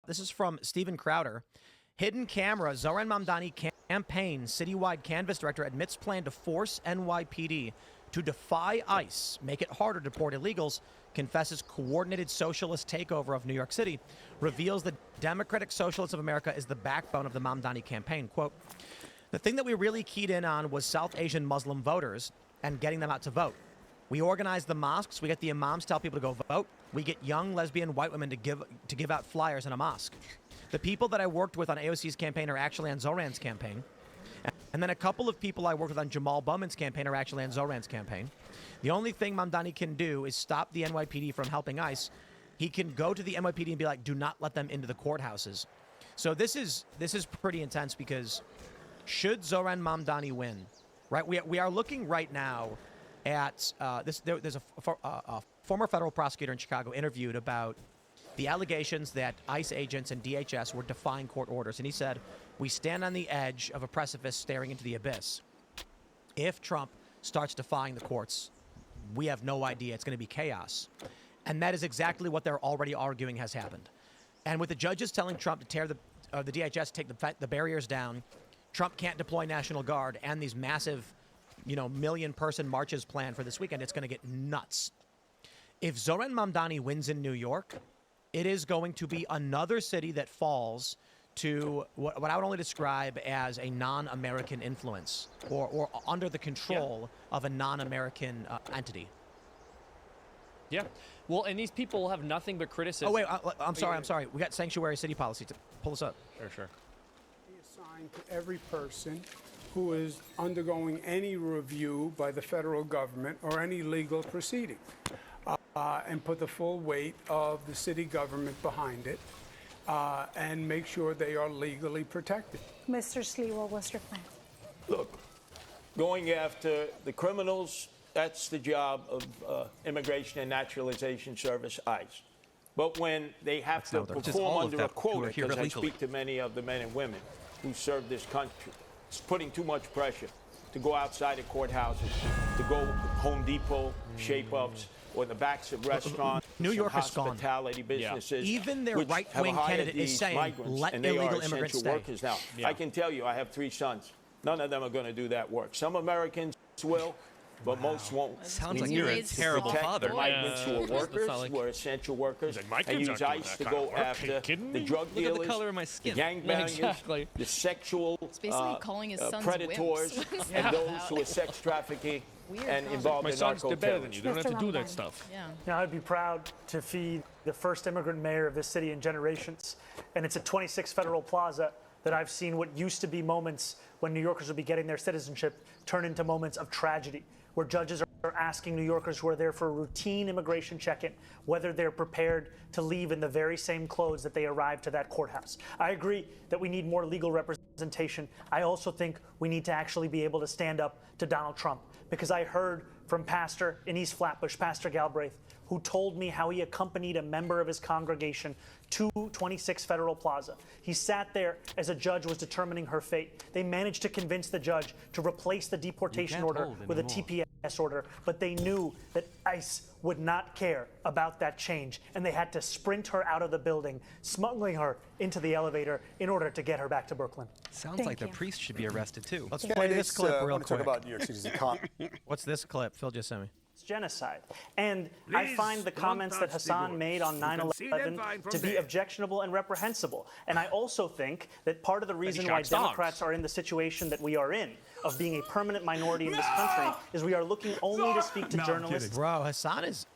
This is from Steven Crowder. Hidden camera, Zoran Mamdani campaign citywide canvas director admits plan to force NYPD to defy ICE, make it harder to deport illegals, confesses coordinated socialist takeover of New York City, reveals the Democratic Socialists of America is the backbone of the Mamdani campaign. Quote, the thing that we really keyed in on was South Asian Muslim voters and getting them out to vote. We organize the mosques. We get the imams to tell people to go vote. We get young lesbian white women to give out flyers in a mosque. The people that I worked with on AOC's campaign are actually on Zoran's campaign. And then a couple of people I worked with on Jamal Bowman's campaign are actually on Zoran's campaign. The only thing Mamdani can do is stop the NYPD from helping ICE. He can go to the NYPD and be like, do not let them into the courthouses. So this is pretty intense because should Zoran Mamdani win, right? We are looking right now at there's a former federal prosecutor in Chicago interviewed about the allegations that ICE agents and DHS were defying court orders. And he said, we stand on the edge of a precipice staring into the abyss. If Trump starts defying the courts, we have no idea. It's going to be chaos. And that is exactly what they're already arguing has happened. And with the judges telling Trump to tear the DHS, take the barriers down, Trump can't deploy National Guard, and these massive, million-person marches planned for this weekend, it's going to get nuts. If Zoran Mamdani wins in New York, it is going to be another city that falls to what I would only describe as a non-American influence or under the control of a non-American entity. Yeah. Well, and these people have nothing but criticism. Oh, wait, I'm sorry. We got sanctuary city policy. To pull this up. Sure. Be assigned to every person who is undergoing any review by the federal government or any legal proceeding. And put the full weight of the city government behind it and make sure they are legally protected. Mr. Sliwa, what's your plan? Look, going after the criminals, that's the job of Immigration and Naturalization Service, ICE. But when they have to perform under a quota, because I speak to many of the men and women who serve this country, it's putting too much pressure to go outside of courthouses, to go to Home Depot, shape-ups, or in the backs of restaurants, New York is hospitality businesses. Yeah. Even their right-wing candidate is saying, let illegal immigrants stay. Workers now. Yeah. I can tell you, I have 3 sons. None of them are going to do that work. Some Americans will, but most won't. Sounds like you're a terrible father. Migrants who are workers, who are essential workers, and use ICE to go after the drug dealers, the color of my skin. The gangbangers, the sexual calling his sons predators, and those who are sex trafficking and involved in narco better than you. They don't have to do that stuff. Now, I'd be proud to feed the first immigrant mayor of this city in generations. And it's at 26 Federal Plaza that I've seen what used to be moments when New Yorkers would be getting their citizenship turn into moments of tragedy, where judges are asking New Yorkers who are there for a routine immigration check-in whether they're prepared to leave in the very same clothes that they arrived to that courthouse. I agree that we need more legal representation. I also think we need to actually be able to stand up to Donald Trump, because I heard from Pastor in East Flatbush, Pastor Galbraith, who told me how he accompanied a member of his congregation to 26 Federal Plaza. He sat there as a judge was determining her fate. They managed to convince the judge to replace the deportation order with a TPS order, but they knew that ICE would not care about that change, and they had to sprint her out of the building, smuggling her into the elevator in order to get her back to Brooklyn. Sounds like the priest should be arrested too. Let's play this clip real quick. Talk about New York City's economy. What's this clip? Phil just sent me. It's genocide. And I find the comments that Hassan made on 9/11 to be objectionable and reprehensible. And I also think that part of the reason why Democrats are in the situation that we are in, of being a permanent minority in this country, is we are looking only to speak to journalists. Bro, Hassan is,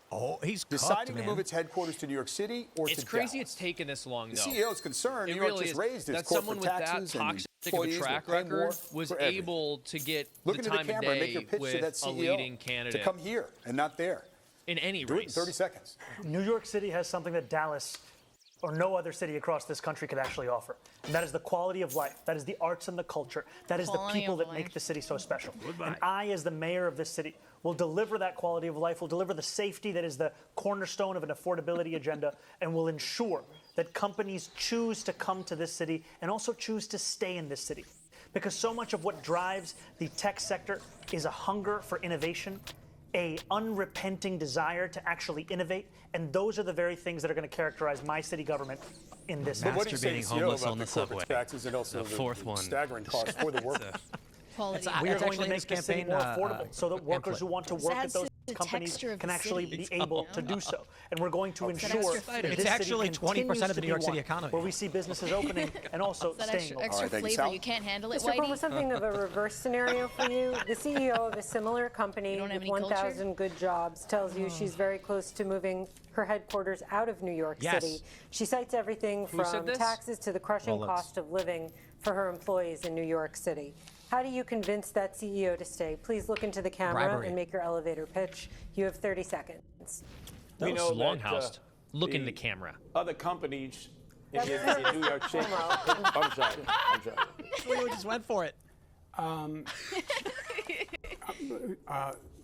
he's deciding cooked, to move its headquarters to New York City or to It's crazy Dallas. it's taken this long, though. The CEO's concerned. It New York really just is. raised its That someone corporate with that taxes and toxic of a employees track will pay more record was for everything. able to get Look the into time the of camera and make your day pitch to that with a CEO leading candidate. to come here and not there. In any Do it in race. 30 seconds. New York City has something that Dallas or no other city across this country could actually offer. And that is the quality of life. That is the arts and the culture. That is the people that make the city so special. And I, as the mayor of this city, will deliver that quality of life, will deliver the safety that is the cornerstone of an affordability agenda, and will ensure that companies choose to come to this city and also choose to stay in this city. Because so much of what drives the tech sector is a hunger for innovation, a unrepenting desire to actually innovate, and those are the very things that are going to characterize my city government in this. But what do you say to Masturbating CEO homeless about on the the corporate subway. taxes and also The fourth one. staggering costs for the workers? Quality. It's- We are It's going actually to in this make the city campaign, more affordable so that workers pamphlet. who want to This work at adds those to the companies texture of can the actually city. be able to do so. And we're going to that ensure extra that flavor. this It's city actually 20% of continues the to New be York City one economy. where we see businesses opening and also That staying open. extra thank you, flavor. Sal. You can't handle it, Mr. Cuomo, Whitey. something of a reverse scenario for you. The CEO of a similar company don't have with any culture? 1,000 good jobs tells you she's very close to moving her headquarters out of New York Yes. City. She cites everything Who said from this? taxes to the crushing Rolex. cost of living for her employees in New York City. How do you convince that CEO to stay? Please look into the camera Bribery. and make your elevator pitch. You have 30 seconds. We know that, Longhouse. Look in the the camera. other companies in New York City. I'm sorry. We just went for it.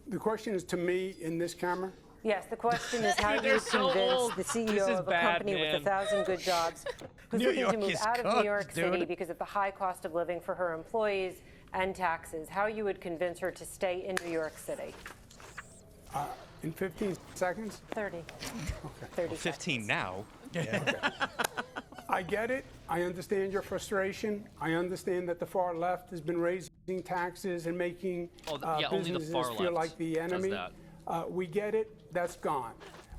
The question is to me in this camera. Yes, the question is how do They're you so convince old. the This CEO is of a bad, company with man. 1,000 good jobs who's New looking York to move is out of New cooked, York City dude. because of the high cost of living for her employees and taxes, how you would convince her to stay in New York City? In 15 seconds? 30. 30 15 seconds. now. I get it. I understand your frustration. I understand that the far left has been raising taxes and making yeah, only the businesses far feel left like the does enemy. that. We get it. That's gone.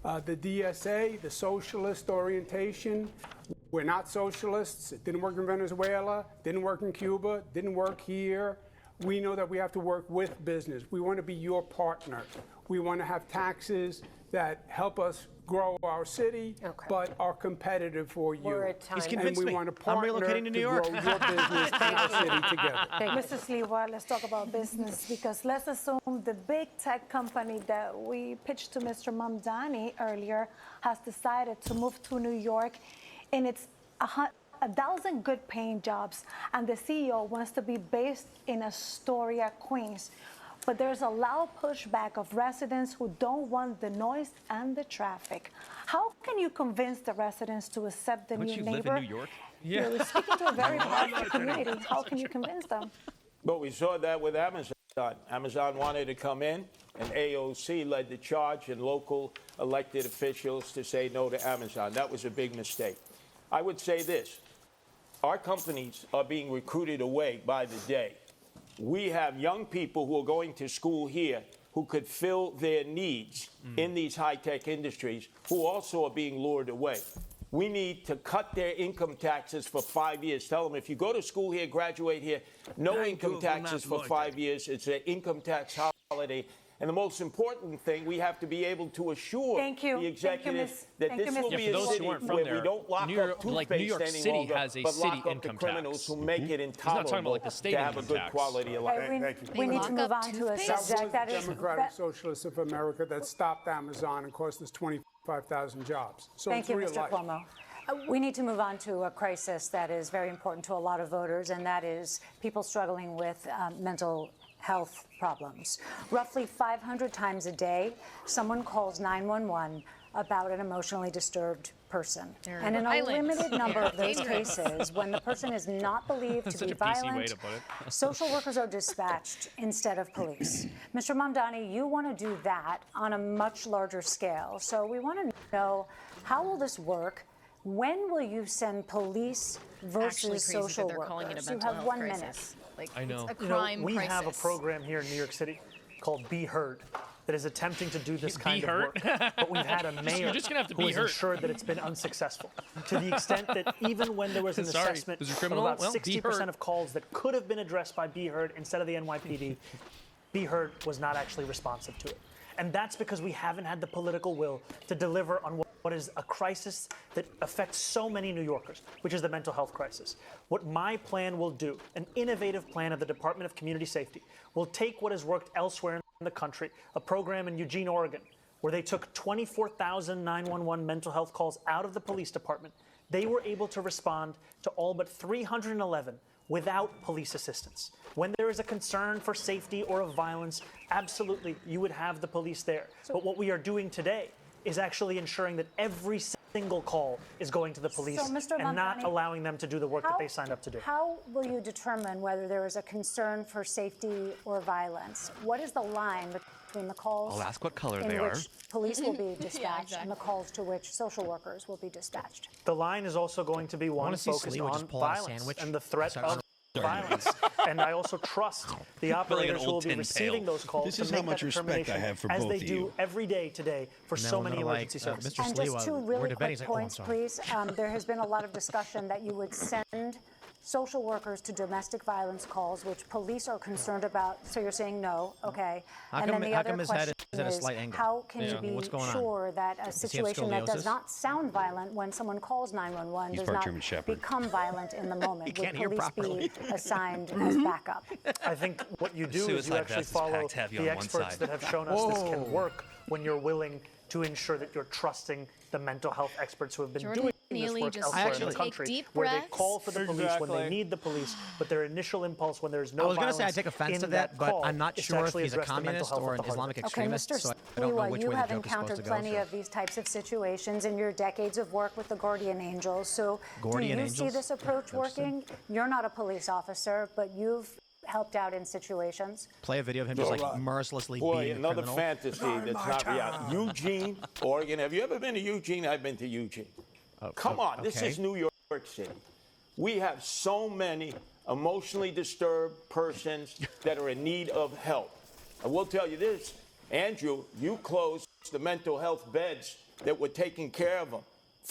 The DSA, the socialist orientation, we're not socialists. It didn't work in Venezuela, didn't work in Cuba, didn't work here. We know that we have to work with business. We want to be your partner. We want to have taxes that help us grow our city, but are competitive for you. We're at time. He's And convinced we me. want to I'm partner relocating to New grow York. your business and our city together. Mr. Sliwa, let's talk about business because let's assume the big tech company that we pitched to Mr. Mamdani earlier has decided to move to New York, and it's 1,000 good paying jobs, and the CEO wants to be based in Astoria, Queens. But there's a loud pushback of residents who don't want the noise and the traffic. How can you convince the residents to accept the Don't new you neighbor? live in New York? You're speaking to a very powerful community. How can you convince them? But we saw that with Amazon. Amazon wanted to come in, and AOC led the charge, and local elected officials to say no to Amazon. That was a big mistake. I would say this. Our companies are being recruited away by the day. We have young people who are going to school here who could fill their needs in these high-tech industries who also are being lured away. We need to cut their income taxes for 5 years. Tell them if you go to school here, graduate here, no income taxes for 5 years. It's an income tax holiday. And the most important thing, we have to be able to assure the executive that this will be a those who city aren't from where there, we don't lock New York- up toothpaste like New York any City longer, has a but city lock up income the criminals tax. who make it intolerable talking about, like, the state to have a income good tax. quality of life. We need to lock move up on to a toothpaste? That was subject that the is Democratic Socialists of America that stopped Amazon and cost us 25,000 jobs. So Thank it's you, real Mr. life. Cuomo. We need to move on to a crisis that is very important to a lot of voters, and that is people struggling with mental health problems. Roughly 500 times a day, someone calls 911 about an emotionally disturbed person. And in a Island. limited number of those Dangerous. cases, when the person is not believed to Such be a PC way violent, to put it. social workers are dispatched instead of police. Mr. Mamdani, you want to do that on a much larger scale. So we want to know, how will this work? When will you send police Actually versus crazy social that they're calling it a workers? mental You have health 1 minute. crisis. Like, I know. It's a You know, crime we crisis. have a program here in New York City called Be Heard that is attempting to do this kind of Heard? work. But we've had a mayor just gonna have to who be has heard. ensured that it's been unsuccessful, to the extent that even when there was an Sorry, assessment was it of criminal? about Well, be 60% heard. of calls that could have been addressed by Be Heard instead of the NYPD, Be Heard was not actually responsive to it. And that's because we haven't had the political will to deliver on what is a crisis that affects so many New Yorkers, which is the mental health crisis. What my plan will do, an innovative plan of the Department of Community Safety, will take what has worked elsewhere in the country, a program in Eugene, Oregon, where they took 24,000 911 mental health calls out of the police department. They were able to respond to all but 311 without police assistance. When there is a concern for safety or of violence, absolutely, you would have the police there. But what we are doing today is actually ensuring that every single call is going to the police So, Mr. and not Mamdani, allowing them to do the work that they signed up to do. How will you determine whether there is a concern for safety or violence? What is the line between the calls I'll ask what color in they are. which police will be dispatched and the calls to which social workers will be dispatched. The line is also going to be one wanna see focused Sliwa just on pull out a violence sandwich. and the threat Sorry. of violence. And I also trust the operators who will old be tin receiving pail. those calls This to is how make much that respect I determination have for as both they of do you. every day today for And then so we're many gonna, like, emergency services. Mr. And just Sliwa, two we're really debating. quick He's like, oh, I'm points, sorry. please. There has been a lot of discussion that you would send social workers to domestic violence calls, which police are concerned about. So you're saying no, okay. How And come- then the how other come his head question is at a is, slight angle? how can Yeah. you be What's going on? sure that a he have situation that does scoliosis? not sound violent when someone calls 911 He's does part not German Shepherd. become violent in the moment? can't Would hear police properly. be assigned as backup? I think what you do is you suicide actually vest is follow packed heavy the on one experts side. that have shown us this can work when you're willing to ensure that you're trusting the mental health experts who have been Jordan doing Neely this work just elsewhere in actually- the take country, deep where they breaths. call for the police when they need the police, but their initial impulse when there's no I was going to violence say I take offense in to that, but call I'm not is to sure if actually he's a address the mental communist health or at an the heart of Islamic it. Okay, extremist, Mr. so I don't know Sliwa, which you way the have joke is supposed encountered to go. plenty so. of these types of situations in your decades of work with the Guardian Angels. So Guardian do you see Angels? this approach working? You're not a police officer, but you've helped out in situations. Play a video of him just like mercilessly Boy, beating a another criminal. fantasy that's not reality. Eugene, Oregon. Have you ever been to Eugene? I've been to Eugene. Come on, this okay. is New York City. We have so many emotionally disturbed persons that are in need of help. I will tell you this, Andrew, you closed the mental health beds that were taking care of them.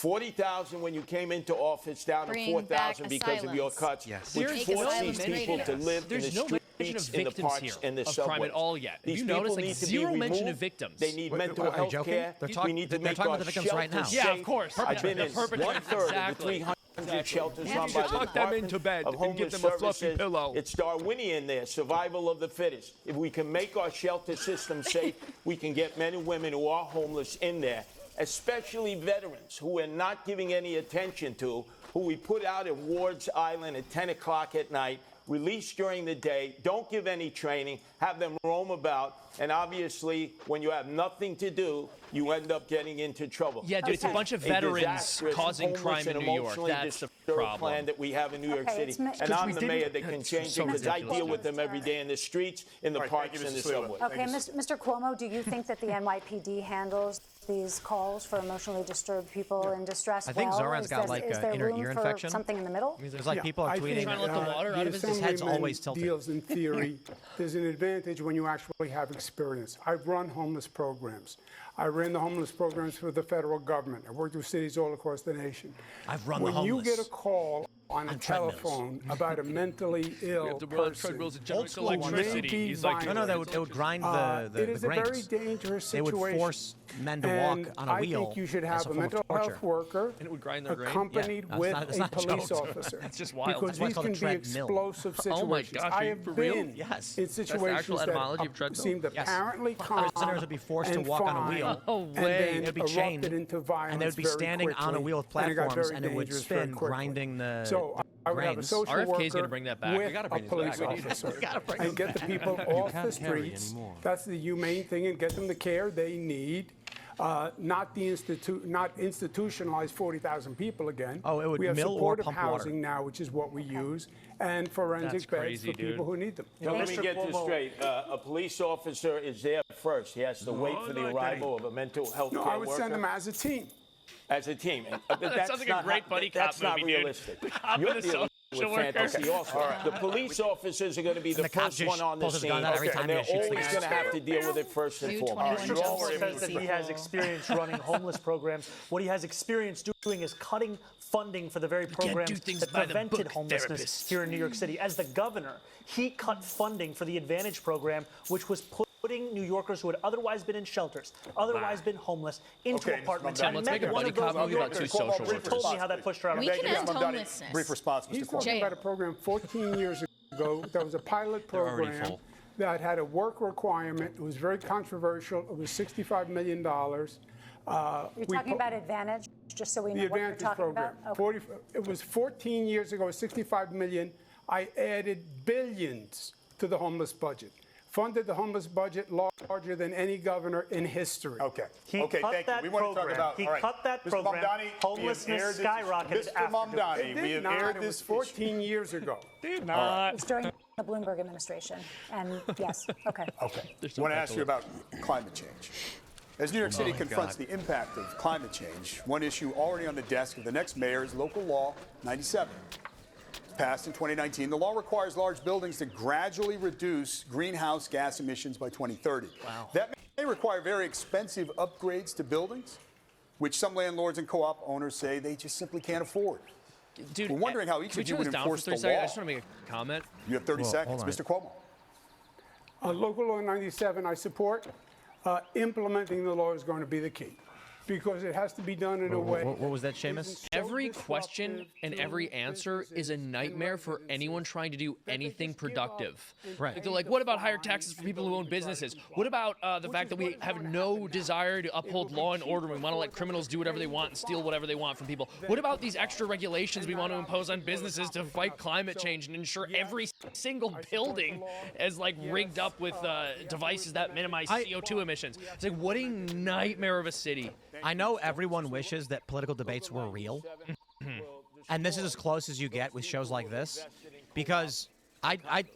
40,000 when you came into office, down to Bring 4,000 back because of your asylums. cuts, Yes. which There's forced no these mention- people to live in There's the no mention of streets, in the victims parks, here and the of subways. crime at all yet. Have These you people noticed, like, need to be zero mention removed. of victims? They need Wait, mental are you health joking? care. They're We need to they're make talking our about the victims right now. shelters Yeah, safe. of course. I've been in Perpetrator. one-third of the Exactly. 300 shelters run Andrew, by the tuck them Department into bed of and give Homeless them a fluffy Services. pillow. It's Darwinian there, survival of the fittest. If we can make our shelter system safe, we can get men and women who are homeless in there, especially veterans who we're not giving any attention to, who we put out at Ward's Island at 10 o'clock at night, release during the day, don't give any training, have them roam about, and obviously, when you have nothing to do, you end up getting into trouble. Yeah, dude, it's a bunch of veterans disastrous, causing homeless, crime in and New York. emotionally That's the disturbed problem. plan that we have in New York Okay, City. it's mi- And I'm the mayor that can It's change so it because I ridiculous. deal with them every day in the streets, in the All right, parks, thank you, and the Mr. Sliwa. subways. Okay, Mr. Cuomo, do you think that the NYPD handles these calls for emotionally disturbed people in distress I think well? Zoran's Is got, there- like, is an there inner room ear for infection. something in the middle? There's like people are I tweeting. think, Trying to let the water out of his head's Assemblyman always tilted. deals in theory. There's an advantage when you actually have experience. I've run homeless programs. I ran the homeless programs for the federal government. I worked with cities all across the nation. I've run the When you homeless get a call on a on treadmills. telephone about a mentally ill person, generate who may be He's like, No, violent, they would grind it is the a very grains. dangerous They situation. would force men to walk And on a wheel. I think you should as have a form of mental torture. health worker And it would grind their grain? accompanied Yeah, with that's a not a police joke. officer. That's just wild. Because That's why these it's called can a be treadmill. explosive situations. Oh my gosh, I are you have for real? been Yes. in That's the actual situations that etymology of treadmill? seemed Yes. apparently calm Prisoners would be forced to and walk on a fine, wheel. No and way. then They'd be erupted chained, into violence and they would be very standing on a quickly, wheel with and it got platforms, very and it would dangerous very spin, quickly. grinding the So I would have a grains. social RFK is worker gonna bring that back. We with gotta a bring this police back. We need to- officer we gotta bring and it get the back. people off the can't carry streets. anymore. That's the humane thing, and get them the care they need. Not institutionalize 40,000 people again. Oh, it would we have mill or supportive pump water. housing now, which is what we use, and forensic That's beds crazy, for people dude. who need them. So let me Mr. get this Cuomo- straight. A police officer is there first. He has to wait for the arrival of a mental health No, care I would worker. send them as a team. As a team. But that's sounds like a not great how- buddy That's cop not movie, dude. realistic. Cop You're and a dealing social with worker. fantasy also. The police officers are going to be the the cop first just one on the pulls his scene, gun out every time and they're he shoots the always guy. going to have to deal with it first and You foremost. 21 Mr. Just Cuomo says that he has people. experience running homeless programs. What he has experience doing is cutting funding for the very do programs things that by the prevented book, homelessness therapist. here in New York City. As the governor, he cut funding for the Advantage program, which was putting New Yorkers who had otherwise been in shelters, otherwise been homeless, into Okay, Mr. apartments. Mamdani, I let's met make a one buddy of those cop New movie about Yorkers two social who told me workers. how that pushed her out of We bed. can Yes, end Mamdani. homelessness. Brief response, Mr. He's Cuomo. talking Jail. about a program 14 years ago that was a pilot They're already program full. that had a work requirement. It was very controversial. It was $65 million. You're talking about Advantage, just so we know the what you're Advantage talking program. about? Okay. It was 14 years ago, 65 million. I added billions to the homeless budget. Funded the homeless budget larger than any governor in history. Okay. He okay, cut thank that you. We want to talk program. about. He all right. cut that Mr. program. Mamdani, we have Homelessness aired this- skyrocketed Mr. after doing Mamdani, It we did have not. aired It this. was 14 years ago. Did not. It's during the Bloomberg administration. And yes, okay. Okay. I want to ask you about climate change. As New York City confronts the impact of climate change, one issue already on the desk of the next mayor is Local Law 97. Passed in 2019, the law requires large buildings to gradually reduce greenhouse gas emissions by 2030. Wow. That may require very expensive upgrades to buildings, which some landlords and co-op owners say they just simply can't afford. Dude, We're wondering how each can we of you turn would this down enforce for the 30 seconds? law. I just want to make a comment. You have 30 seconds. hold on. Mr. Cuomo. Local Law 97, I support. Implementing the law is going to be the key, because it has to be done in a way. What was that, Seamus? isn't so Every question disruptive and to every answer businesses is a and nightmare for residencies anyone trying to do that they anything just give up productive. and Right. Like, they're like, pay what the about higher fine taxes for and people who don't own even try to businesses? comply. What about the Which fact is that we what is have going to no happen now. desire to uphold will be law and order? We cheaper want to for let them criminals to do whatever pay they want the and steal fine whatever they want from people. than What about to these comply. extra regulations we And want to that impose on obviously will businesses to accomplish fight nothing. climate So, change and ensure yes, every single I support the building law. is like rigged up with devices that minimize CO2 emissions? It's like, what a nightmare of a city. I know everyone wishes that political debates were real, and this is as close as you get with shows like this, because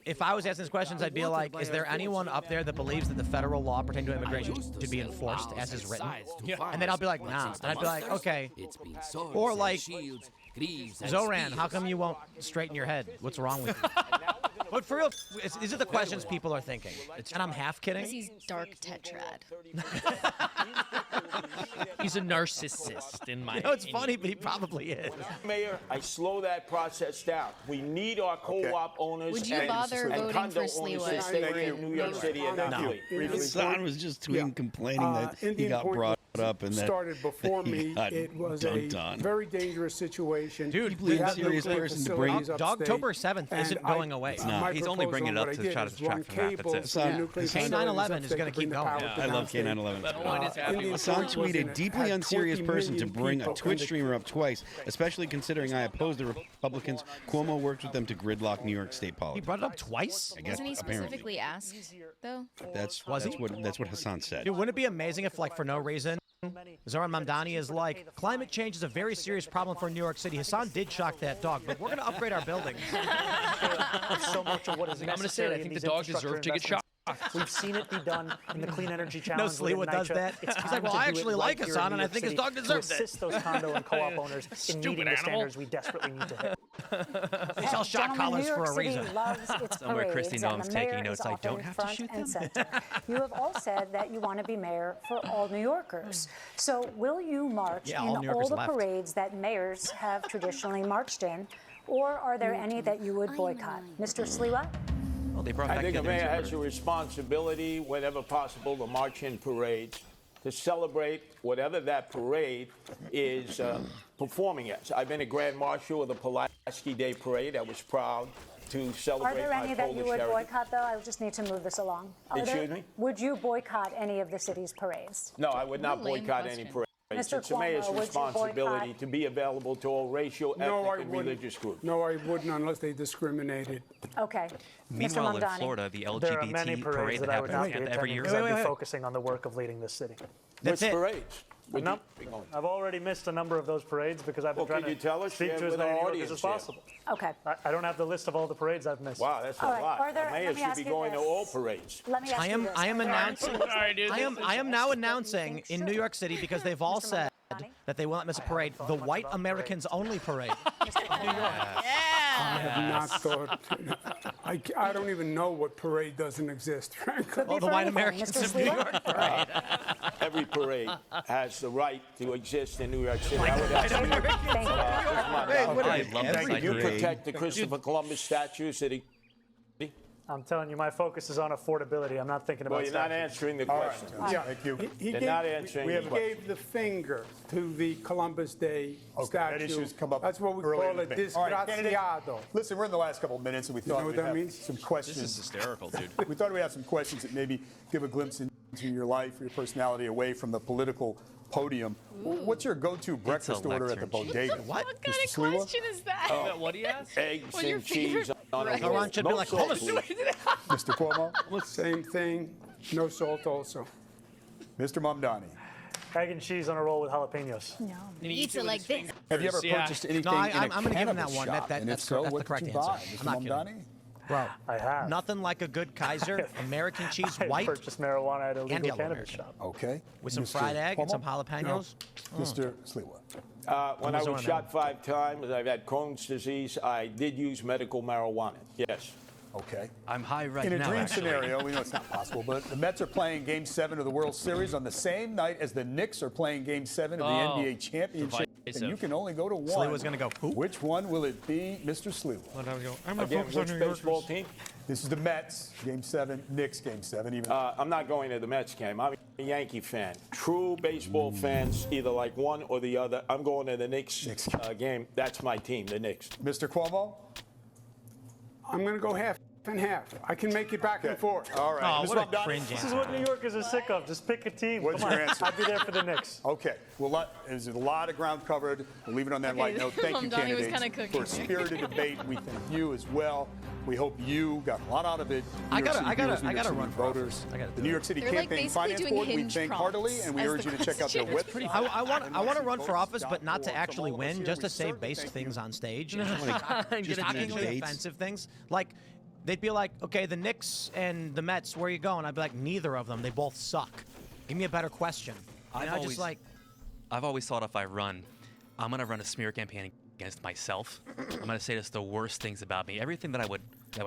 if I was asking these questions, I'd be like, is there anyone up there that believes that the federal law pertaining to immigration should be enforced as is written? And then I'll be like, nah. And I'd be like, okay. Or like, Zoran, how come you won't straighten your head? What's wrong with you? But for real, these are the questions people are thinking. And I'm half kidding. He's dark tetrad. He's a narcissist in my You know, it's opinion. funny, but he probably is. Mayor, I slow that process down. We need our co-op owners Would you and, bother and voting condo for owners Sliwa to if stay you were in New York City and not No. flee. Hassan was just tweeting complaining that he Indian got Point brought up and that started before he me. got It was dunked a on. very dangerous situation. Dude, We believe have a serious nuclear person to bring- facilities upstate, Dogtober 7th isn't and going away. It's not. my He's only bringing it proposal up and to what try I to did is run distract from that, that's cables it. to nuclear K9/11 facilities is gonna upstate keep bring the going. power Yeah. to I love downstate. K9/11. That one is happy Indian with Hassan Point was tweeted, in it, deeply had unserious 20 person to million bring a people, Twitch and streamer up twice, especially considering I oppose the Republicans. Cuomo worked with them to gridlock New York state He politics. brought it up twice? I guess Wasn't he apparently. specifically asked, though? That's what Hassan said. Dude, wouldn't it be amazing if, like, for no reason, Zoran Mamdani is like, climate change is a very serious problem for New York City. Hassan did shock that dog, but we're going to upgrade our buildings. That's so much of what is I'm going to say necessary it. I in think these the dog infrastructure deserves to get investments. shocked. We've seen it be done in the Clean Energy No, Challenge. within Sliwa does NYCHA. that. It's He's time like, well, to I do it actually right like here in Hassan, New and I York think his City dog deserves to it. assist those condo and co-op owners in Stupid meeting the animal. standards we desperately need to hit. They sell shot Gentlemen, collars New York for a City reason. loves its Somewhere parades, Kristi and Noem's the taking mayor notes. is I often don't have to front shoot and them. center. You have all said that you want to be mayor for all New Yorkers. So will you march Yeah, in all New Yorkers the left. parades that mayors have traditionally marched in, or are there any that you would boycott? Mr. Sliwa? Well, they brought I back think the a other mayor has a YouTuber. responsibility, whenever possible, to march in parades, to celebrate whatever that parade is performing as. I've been a Grand Marshal of the Pulaski Day Parade. I was proud to Are celebrate there my any that you Polish would heritage. boycott, though? I just need to move this along. Excuse me? Would you boycott any of the city's parades? No, I would not What a lame boycott any question. parades. Mr. It's the mayor's Cuomo, would you responsibility boycott- to be available to all racial, No, I ethnic, and wouldn't. religious groups. No, I wouldn't unless they discriminated. Okay. Meanwhile, Mr. in Mamdani. Florida, the There are many LGBT parades parade that that I would not happens be every attending year. because I'd Wait, be wait. focusing on the work of leading this city. That's Which it. parades? Would Nope. you be going to? I've already missed a number of those parades because I've been Well, trying could you to tell us? speak Share to as with many our New Yorkers audience as here. possible. Okay. I don't have the list of all the parades I've missed. Wow, that's a All right, lot. are there- The mayor let me should ask be you going to this. all parades. Let me ask I you am this. announcing. Sorry, dude. I am now announcing in New York City, because they've all said that they will not miss a parade, the White Americans Only Parade. I have not thought. I don't even know what parade doesn't exist, frankly. Well, the for White anything, Americans Mr. of New Sliwa? York Parade. Every parade has the right to exist in New York City. I would ask you, Thank you. I love this would you idea. protect the Christopher Columbus statue? City? I'm telling you, my focus is on affordability. I'm not thinking about Well, you're not statues. answering the All question. right. Yeah, Thank you. He They're gave, not answering we the have question. gave the finger to the Columbus Day statue. That issue's come up That's what we earlier call in it, the debate. All right, candidate, disgraziado. Listen, we're in the last couple of minutes, and we thought know what we'd that have means? some questions. This is hysterical, dude. We thought we'd have some questions that maybe give a glimpse into your life or your personality away from the political podium. What's your go-to breakfast order at the lecture. bodega? What kind Mr. of Sliwa? question is that? What do you ask? Eggs Well, your and cheese favorite on a breakfast. roast. Should be like, salt, "Hummus." please. Mr. Cuomo? Same thing, no salt also. Mr. Mamdani? Egg and cheese on a roll with jalapenos. He eats it like this. Have you ever Yeah. purchased anything No, in a I'm going to give him that cannabis one. shop? And if that's so, the what correct did you answer. buy, I'm Mr. not kidding. Mamdani? Bro, I have. nothing like a good Kaiser American cheese I white purchased marijuana at a and legal yellow cannabis American. shop. Okay. with some Mr. fried egg and Cuomo? some jalapenos. Mr. Sliwa. When I was was on shot 5 times, I've had Crohn's disease. I did use medical marijuana. Yes. Okay. I'm high right In a now. dream actually. scenario, we know it's not possible, but the Mets are playing Game 7 of the World Series on the same night as the Knicks are playing Game 7 of the NBA Championship, and you can only go to one. Sliwa's gonna go, who? Which one will it be, Mr. Sliwa? Again, which baseball team? This is the Mets, Game 7, Knicks, Game 7. Even I'm not going to the Mets game. I'm a Yankee fan. True baseball fans either like one or the other. I'm going to the Knicks game. That's my team, the Knicks. Mr. Cuomo? I'm going to go half and half. I can make it back and forth. All right. Oh, Ms. what a Mamdani? cringe This is answer. what New Yorkers are sick of. Just pick a team. What's Come your on. answer? I'll be there for the Knicks. Okay. Well, there's a lot of ground covered. We'll leave it on that light note. Thank you, Mamdani was candidates, kinda cooking. for a spirited debate. We thank you as well. We hope you got a lot out of it. I New York gotta- City I gotta- viewers, New I York gotta City run for voters. office. I gotta The do New it. York City They're like Campaign basically Finance doing Board, we hinge thank prompts heartily, and we as urge the you to check out their question. website. I want to run for office, but not to actually win, just to say basic things on stage. Just shockingly debates. offensive things. Like, they'd be like, okay, the Knicks and the Mets, where are you going? I'd be like, neither of them. They both suck. Give me a better question. And I just like, I've always thought if I run, I'm gonna run a smear campaign against myself. I'm gonna say just the worst things about me. Everything that would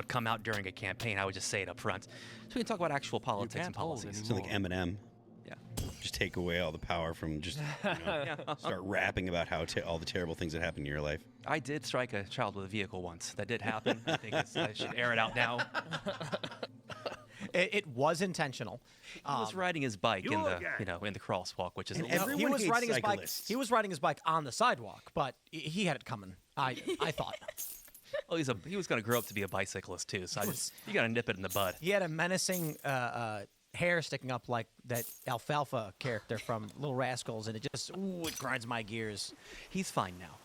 come out during a campaign, I would just say it up front. So we can talk about actual politics and policies. It's like Eminem. Yeah. Just take away all the power from just start rapping about how all the terrible things that happen in your life. I did strike a child with a vehicle once. That did happen. I think I should air it out now. it was intentional. He was riding his bike in the in the crosswalk, which is And a little- everyone He was hates riding his bike. cyclists. He was riding his bike on the sidewalk, but he had it coming. I thought. well, he was going to grow up to be a bicyclist too. So you got to nip it in the bud. He had a menacing hair sticking up like that alfalfa character from Little Rascals, and it it grinds my gears. He's fine now.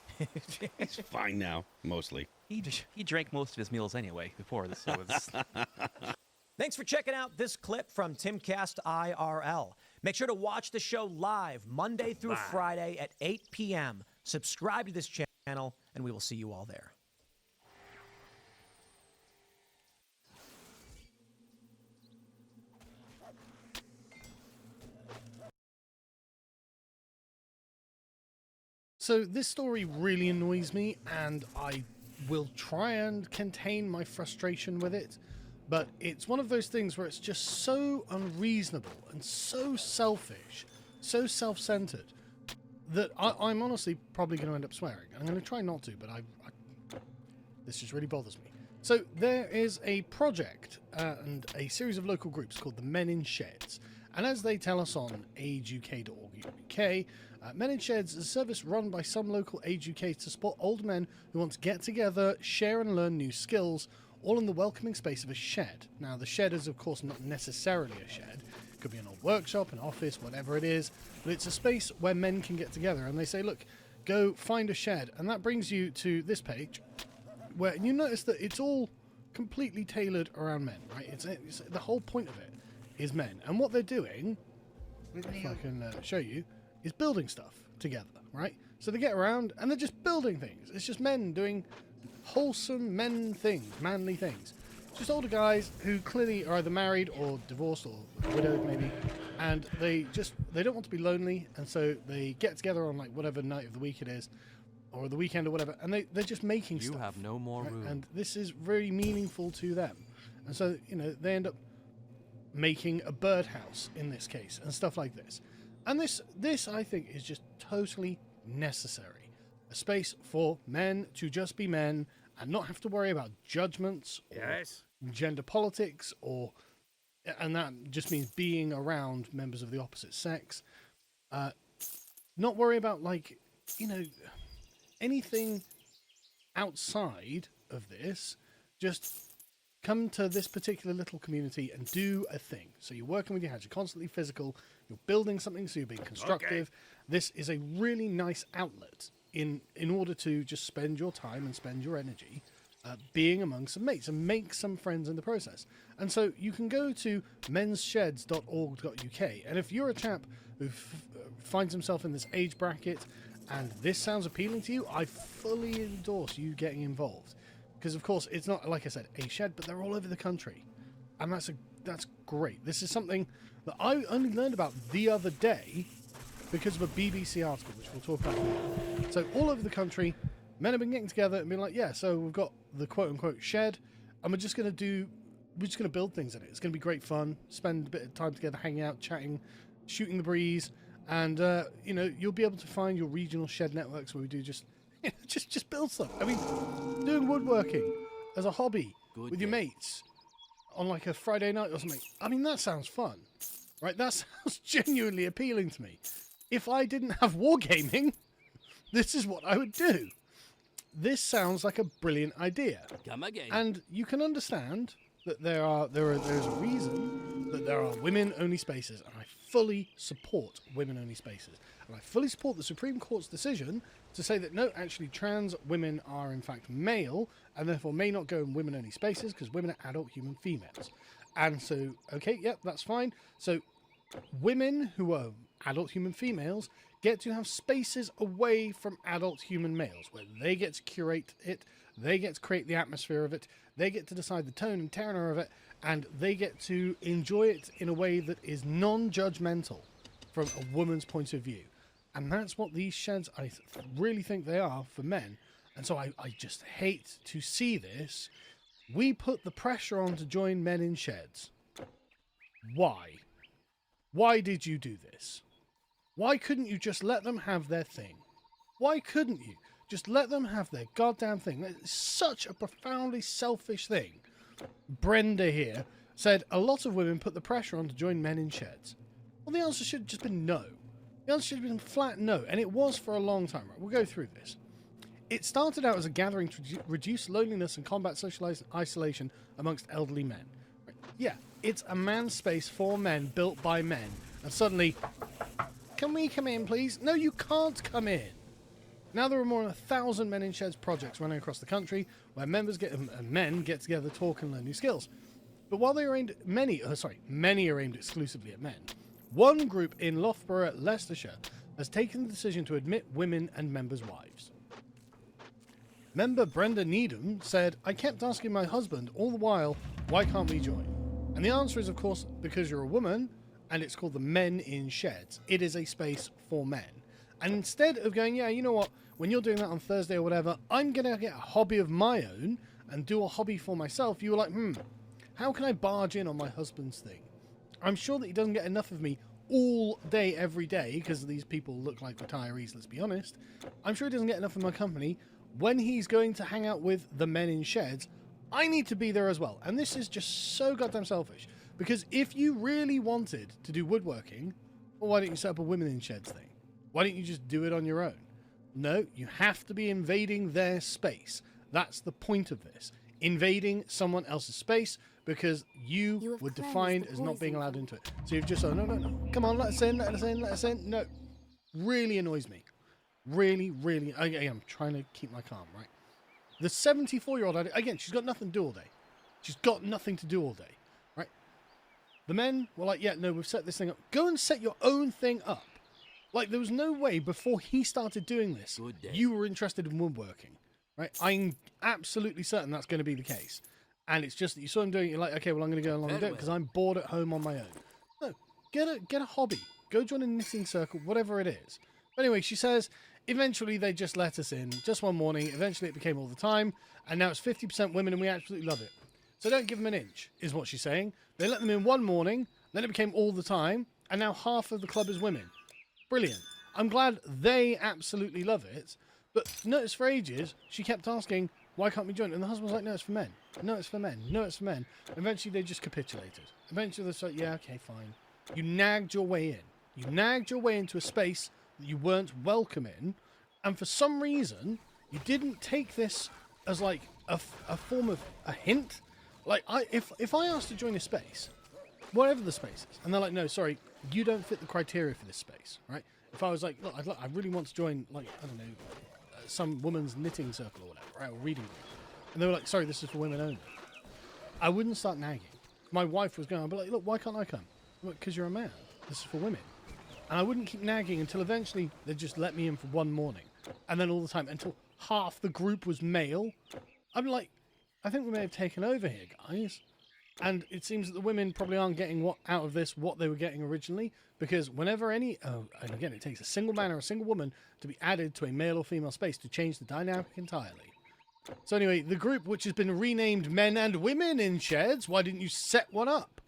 He's fine now, mostly. He drank most of his meals anyway before this. So it's, Thanks for checking out this clip from Timcast IRL. Make sure to watch the show live Monday through Friday at 8 p.m. Subscribe to this channel, and we will see you all there. So this story really annoys me, and I will try and contain my frustration with it, but it's one of those things where it's just so unreasonable and so selfish, so self-centered, that I'm honestly probably going to end up swearing. I'm going to try not to, but this just really bothers me. So there is a project and a series of local groups called the Men in Sheds, and as they tell us on ageuk.org.uk, Men in Sheds is a service run by some local Age UK to support older men who want to get together, share and learn new skills, all in the welcoming space of a shed. Now, the shed is, of course, not necessarily a shed. It could be an old workshop, an office, whatever it is, but it's a space where men can get together, and they say, look, go find a shed, and that brings you to this page, where you notice that it's all completely tailored around men, right? It's the whole point of it is men, and what they're doing, if I can show you, is building stuff together, right? So they get around and they're just building things. It's just men doing wholesome men things, manly things. Just older guys who clearly are either married or divorced or widowed maybe, and they don't want to be lonely, and so they get together on like whatever night of the week it is, or the weekend or whatever, and they're just making stuff. you have no more right? room. And this is very meaningful to them. And so, they end up making a birdhouse in this case and stuff like this. And this I think is just totally necessary. A space for men to just be men and not have to worry about judgments or gender politics and that just means being around members of the opposite sex. Not worry about anything outside of this. Just come to this particular little community and do a thing. So you're working with your hands, you're constantly physical, you're building something, so you're being constructive. This is a really nice outlet in order to just spend your time and spend your energy being among some mates and make some friends in the process. And so you can go to mensheds.org.uk, and if you're a chap who finds himself in this age bracket and this sounds appealing to you, I fully endorse you getting involved. because of course it's not, like I said, a shed, but they're all over the country, and that's great. This is something that I only learned about the other day because of a BBC article, which we'll talk about later. So all over the country, men have been getting together and being like, yeah, so we've got the quote-unquote shed, and we're just going to build things in it. It's going to be great fun, spend a bit of time together, hanging out, chatting, shooting the breeze, and, you know, you'll be able to find your regional shed networks where we do just build stuff. I mean, doing woodworking as a hobby with your mates on like a Friday night or something. I mean, that sounds fun, right? That sounds genuinely appealing to me. If I didn't have wargaming, this is what I would do. This sounds like a brilliant idea. Come again. And you can understand that there's a reason that there are women-only spaces, and I fully support women-only spaces. And I fully support the Supreme Court's decision to say that no, actually trans women are in fact male, and therefore may not go in women-only spaces because women are adult human females. And so, okay, yep, that's fine. So women who are adult human females get to have spaces away from adult human males, where they get to curate it, they get to create the atmosphere of it, they get to decide the tone and tenor of it, and they get to enjoy it in a way that is non-judgmental from a woman's point of view. And that's what these sheds, I really think they are for men. And so I just hate to see this. We put the pressure on to join men in sheds. Why? Why did you do this? Why couldn't you just let them have their thing? Why couldn't you just let them have their goddamn thing? It's such a profoundly selfish thing. Brenda here said a lot of women put the pressure on to join men in sheds. Well, the answer should have just been no. The answer should have been flat no, and it was for a long time. Right, we'll go through this. It started out as a gathering to reduce loneliness and combat social isolation amongst elderly men. Right? Yeah, it's a man space for men, built by men, and suddenly, can we come in, please? No, you can't come in. Now there are more than 1,000 men in sheds projects running across the country where men get together, talk, and learn new skills. But while they are aimed at many are aimed exclusively at men. One group in Loughborough, Leicestershire, has taken the decision to admit women and members' wives. Member Brenda Needham said, I kept asking my husband all the while, why can't we join? And the answer is, of course, because you're a woman, and it's called the Men in Sheds. It is a space for men. And instead of going, yeah, you know what, when you're doing that on Thursday or whatever, I'm going to get a hobby of my own and do a hobby for myself, you were like, how can I barge in on my husband's thing? I'm sure that he doesn't get enough of me all day, every day, because these people look like retirees, let's be honest. I'm sure he doesn't get enough of my company. When he's going to hang out with the men in sheds, I need to be there as well. And this is just so goddamn selfish. Because if you really wanted to do woodworking, well, why don't you set up a women in sheds thing? Why don't you just do it on your own? No, you have to be invading their space. That's the point of this. Invading someone else's space because you were defined as not being allowed into it. So you've just said, no, come on, let us in. No, really annoys me. Really, I'm trying to keep my calm, right? The 74-year-old, again, she's got nothing to do all day. She's got nothing to do all day, right? The men were like, yeah, no, we've set this thing up. Go and set your own thing up. Like, there was no way before he started doing this, you were interested in woodworking, right? I'm absolutely certain that's going to be the case. And it's just that you saw him doing it, you're like, okay, well, I'm going to go along and do it because I'm bored at home on my own. No, get a hobby. Go join a knitting circle, whatever it is. But anyway, she says, eventually they just let us in, just one morning. Eventually it became all the time. And now it's 50% women and we absolutely love it. So don't give them an inch, is what she's saying. They let them in one morning, then it became all the time. And now half of the club is women. Brilliant. I'm glad they absolutely love it. But notice for ages, she kept asking, why can't we join? And the husband was like, no, it's for men. No, it's for men. No, it's for men. Eventually, they just capitulated. Eventually, they said, yeah, okay, fine. You nagged your way in. You nagged your way into a space that you weren't welcome in. And for some reason, you didn't take this as like a form of a hint. Like, if I asked to join a space, whatever the space is, and they're like, no, sorry, you don't fit the criteria for this space, right? If I was like, look, I really want to join, like, I don't know, some woman's knitting circle or whatever, right, or reading group. And they were like, sorry, this is for women only. I wouldn't start nagging. My wife was going, I'd be like, look, why can't I come? Because you're a man. This is for women. And I wouldn't keep nagging until eventually they just let me in for one morning. And then all the time, until half the group was male. I'm like, I think we may have taken over here, guys. And it seems that the women probably aren't getting out of this what they were getting originally, because whenever and again, it takes a single man or a single woman to be added to a male or female space to change the dynamic entirely. So anyway, the group, which has been renamed Men and Women in Sheds, why didn't you set one up?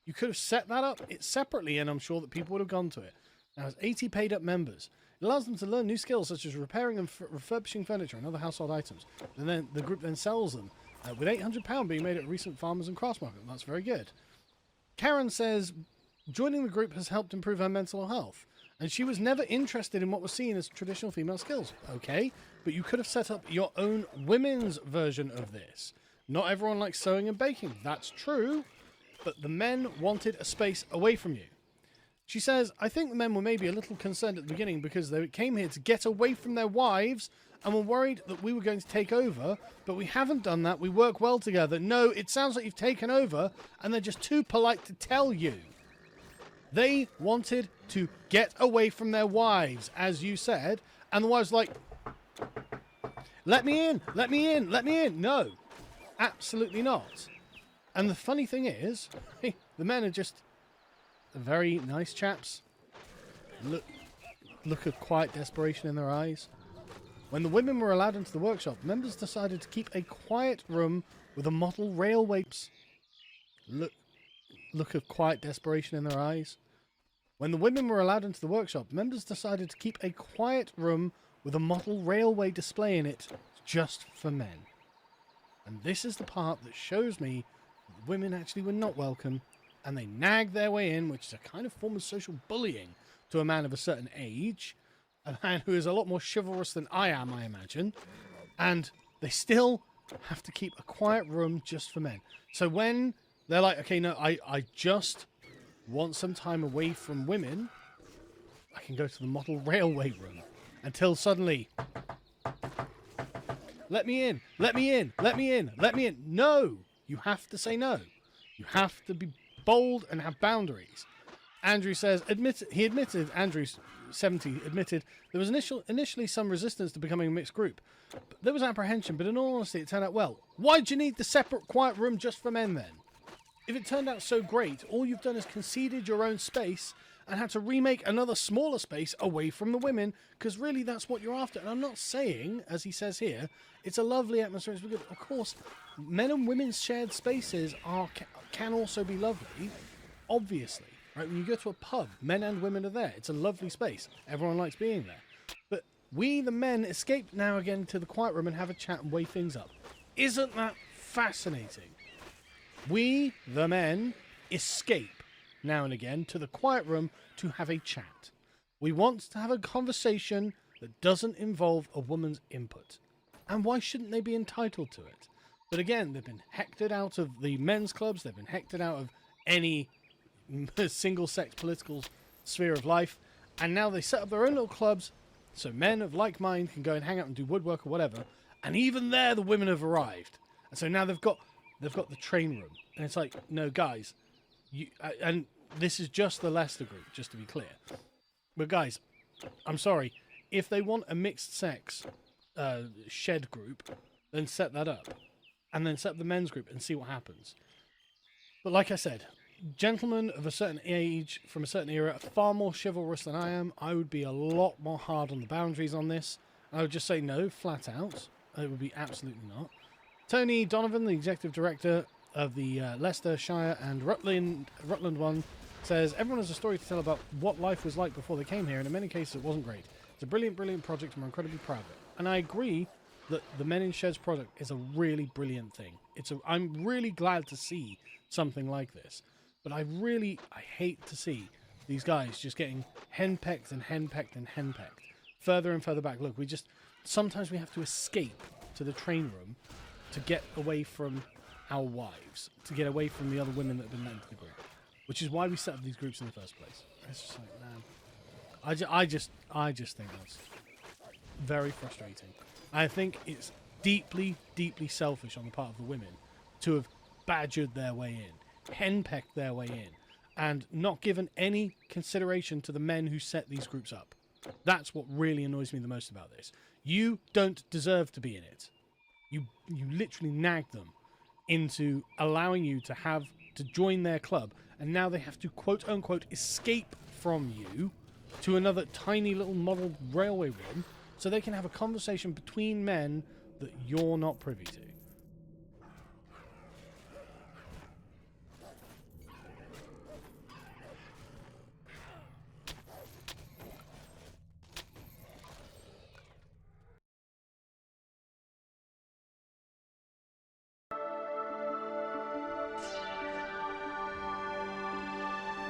You could have set that up separately, and I'm sure that people would have gone to it. Now, it's 80 paid-up members. It allows them to learn new skills such as repairing and refurbishing furniture and other household items. And then the group then sells them, with £800 being made at recent farmers and crafts market. That's very good. Karen says joining the group has helped improve her mental health, and she was never interested in what was seen as traditional female skills. Okay, but you could have set up your own women's version of this. Not everyone likes sewing and baking. That's true, but the men wanted a space away from you. She says, I think the men were maybe a little concerned at the beginning because they came here to get away from their wives and were worried that we were going to take over, but we haven't done that. We work well together. No, it sounds like you've taken over, and they're just too polite to tell you. They wanted to get away from their wives, as you said, and the wives were like, let me in, let me in, let me in. No, absolutely not. And the funny thing is, the men are just very nice chaps. Look of quiet desperation in their eyes. When the women were allowed into the workshop, members decided to keep a quiet room with a model railway. Look of quiet desperation in their eyes. When the women were allowed into the workshop, members decided to keep a quiet room with a model railway display in it just for men. And this is the part that shows me that the women actually were not welcome, and they nagged their way in, which is a kind of form of social bullying to a man of a certain age. A man who is a lot more chivalrous than I am, I imagine. And they still have to keep a quiet room just for men. So when they're like, okay, no, I just want some time away from women, I can go to the model railway room. Until suddenly, let me in, let me in, let me in, let me in. No, you have to say no. You have to be bold and have boundaries. Andrew says, Andrew 70 admitted there was initially some resistance to becoming a mixed group. But there was apprehension, but in all honesty, it turned out well. Why'd you need the separate quiet room just for men then? If it turned out so great, all you've done is conceded your own space and had to remake another smaller space away from the women, because really that's what you're after. And I'm not saying, as he says here, it's a lovely atmosphere. It's good. Of course, men and women's shared spaces can also be lovely, obviously. Right, when you go to a pub, men and women are there. It's a lovely space. Everyone likes being there. But we, the men, escape now again to the quiet room and have a chat and weigh things up. Isn't that fascinating? We, the men, escape now and again to the quiet room to have a chat. We want to have a conversation that doesn't involve a woman's input. And why shouldn't they be entitled to it? But again, they've been hectored out of the men's clubs. They've been hectored out of any single-sex political sphere of life, and now they set up their own little clubs so men of like mind can go and hang out and do woodwork or whatever, and even there the women have arrived. And so now they've got the train room, and it's like, no guys, and this is just the Leicester group, just to be clear, but guys, I'm sorry, if they want a mixed sex shed group, then set that up, and then set up the men's group and see what happens. But like I said, gentlemen of a certain age, from a certain era, are far more chivalrous than I am. I would be a lot more hard on the boundaries on this. I would just say no, flat out. It would be absolutely not. Tony Donovan, the executive director of the Leicestershire and Rutland one, says, everyone has a story to tell about what life was like before they came here, and in many cases it wasn't great. It's a brilliant, brilliant project, and we're incredibly proud of it. And I agree that the Men in Sheds project is a really brilliant thing. I'm really glad to see something like this. But I hate to see these guys just getting henpecked and henpecked and henpecked further and further back. Look, sometimes we have to escape to the train room to get away from our wives, to get away from the other women that have been let into the group, which is why we set up these groups in the first place. It's just like, man, I just think that's very frustrating. I think it's deeply, deeply selfish on the part of the women to have badgered their way in, henpecked their way in, and not given any consideration to the men who set these groups up. That's what really annoys me the most about this. You don't deserve to be in it. You literally nagged them into allowing you to join their club, and now they have to quote unquote escape from you to another tiny little model railway room so they can have a conversation between men that you're not privy to.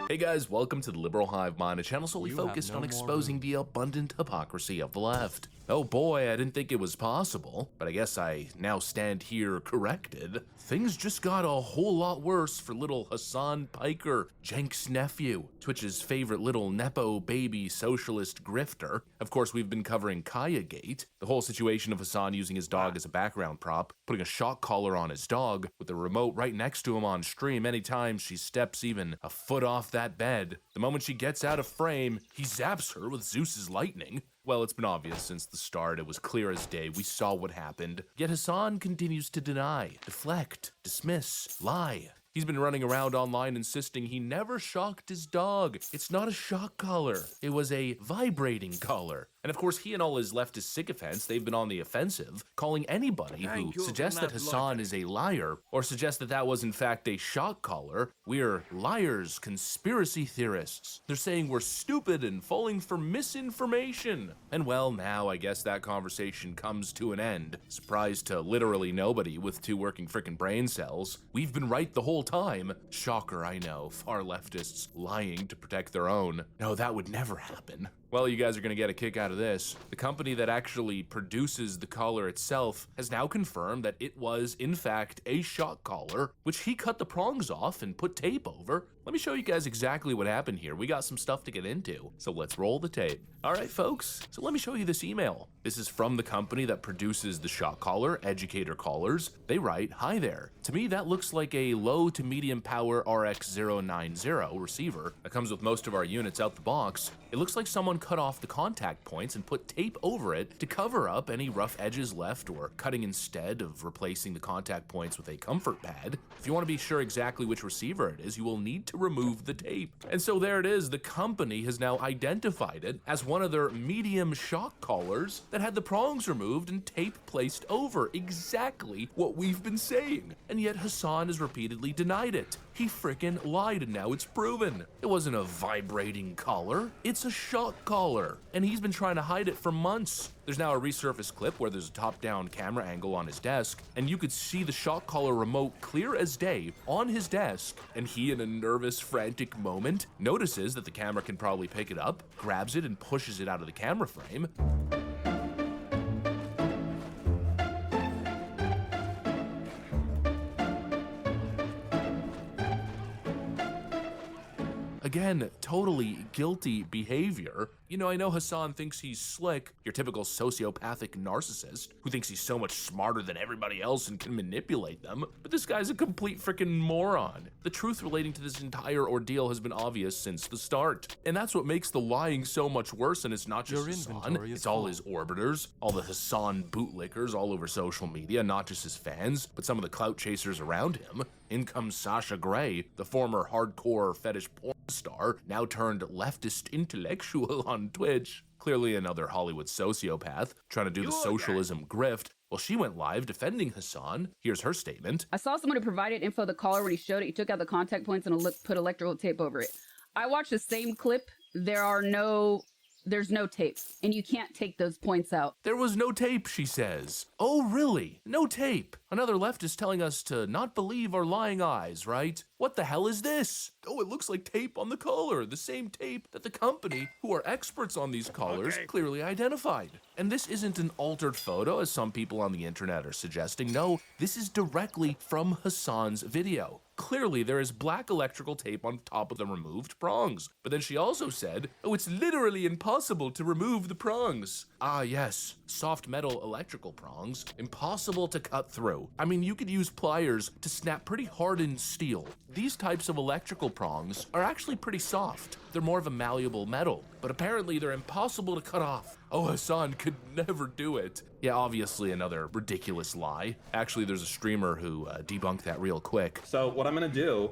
Hey guys, welcome to the Liberal Hive Mind, a channel solely focused on exposing the abundant hypocrisy of the left. Oh boy, I didn't think it was possible, but I guess I now stand here corrected. Things just got a whole lot worse for little Hassan Piker, Jenk's nephew, Twitch's favorite little nepo baby socialist grifter. Of course, we've been covering Kaya Gate, the whole situation of Hassan using his dog as a background prop, putting a shock collar on his dog, with the remote right next to him on stream anytime she steps even a foot off that bed. The moment she gets out of frame, he zaps her with Zeus's lightning. Well, it's been obvious since the start. It was clear as day. We saw what happened. Yet Hassan continues to deny, deflect, dismiss, lie. He's been running around online insisting he never shocked his dog. It's not a shock collar. It was a vibrating collar. And of course, he and all his leftist sycophants, they've been on the offensive, calling anybody who suggests that Hassan is a liar or suggests that that was in fact a shock collar. We're liars, conspiracy theorists. They're saying we're stupid and falling for misinformation. And well, now I guess that conversation comes to an end. Surprise to literally nobody with two working frickin' brain cells. We've been right the whole time. Shocker, I know. Far leftists lying to protect their own. No, that would never happen. Well, you guys are gonna get a kick out of this. The company that actually produces the collar itself has now confirmed that it was, in fact, a shock collar, which he cut the prongs off and put tape over. Let me show you guys exactly what happened here. We got some stuff to get into, so let's roll the tape. All right, folks, so let me show you this email. This is from the company that produces the shock collar, Educator Collars. They write, "Hi there. To me, that looks like a low to medium power RX090 receiver that comes with most of our units out the box. It looks like someone cut off the contact points and put tape over it to cover up any rough edges left, or cutting instead of replacing the contact points with a comfort pad. If you want to be sure exactly which receiver it is, you will need to remove the tape." And so there it is. The company has now identified it as one of their medium shock collars that had the prongs removed and tape placed over. Exactly what we've been saying. And yet Hassan has repeatedly denied it. He frickin' lied, and now it's proven. It wasn't a vibrating collar. It's a shock collar. And he's been trying to hide it for months. There's now a resurfaced clip where there's a top-down camera angle on his desk, and you could see the shock collar remote clear as day on his desk, and he, in a nervous, frantic moment, notices that the camera can probably pick it up, grabs it, and pushes it out of the camera frame. Again, totally guilty behavior. You know, I know Hassan thinks he's slick, your typical sociopathic narcissist who thinks he's so much smarter than everybody else and can manipulate them, but this guy's a complete freaking moron. The truth relating to this entire ordeal has been obvious since the start. And that's what makes the lying so much worse, and it's not just Hassan, it's all his orbiters, all the Hassan bootlickers all over social media, not just his fans, but some of the clout chasers around him. In comes Sasha Grey, the former hardcore fetish porn star, now turned leftist intellectual on Twitch. Clearly another Hollywood sociopath, trying to do the socialism grift. Well, she went live defending Hassan. Here's her statement. "I saw someone who provided info of the collar when he showed it. He took out the contact points and put electrical tape over it. I watched the same clip. There's no tape, and you can't take those points out." There was no tape, she says. Oh, really? No tape? Another leftist telling us to not believe our lying eyes, right? What the hell is this? Oh, it looks like tape on the collar, the same tape that the company, who are experts on these collars, clearly identified. And this isn't an altered photo, as some people on the internet are suggesting. No, this is directly from Hassan's video. Clearly, there is black electrical tape on top of the removed prongs. But then she also said, "Oh, it's literally impossible to remove the prongs." Ah, yes, soft metal electrical prongs, impossible to cut through. do. I mean, you could use pliers to snap pretty hardened steel. These types of electrical prongs are actually pretty soft. They're more of a malleable metal, but apparently they're impossible to cut off. Oh, Hassan could never do it. Yeah, obviously another ridiculous lie. Actually, there's a streamer who debunked that real quick. So what I'm gonna do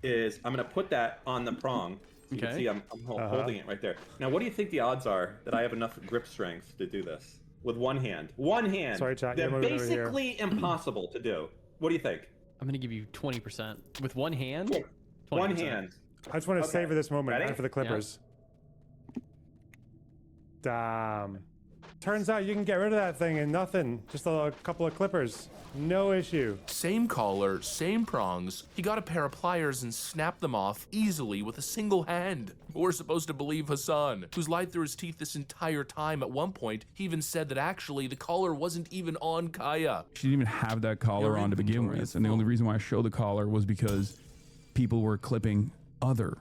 is I'm gonna put that on the prong. So you can see I'm holding it right there. Now, what do you think the odds are that I have enough grip strength to do this with one hand? One hand. Sorry, chat. They're basically impossible to do. What do you think? I'm gonna give you 20% with one hand. 20%. One hand. I just want to savor this moment Ready? and for the Clippers. Damn. Turns out you can get rid of that thing in nothing. Just a couple of clippers. No issue. Same collar, same prongs. He got a pair of pliers and snapped them off easily with a single hand. We're supposed to believe Hassan, who's lied through his teeth this entire time. At one point, he even said that actually the collar wasn't even on Kaya. She didn't even have that collar on to begin with. And the only reason why I showed the collar was because people were clipping other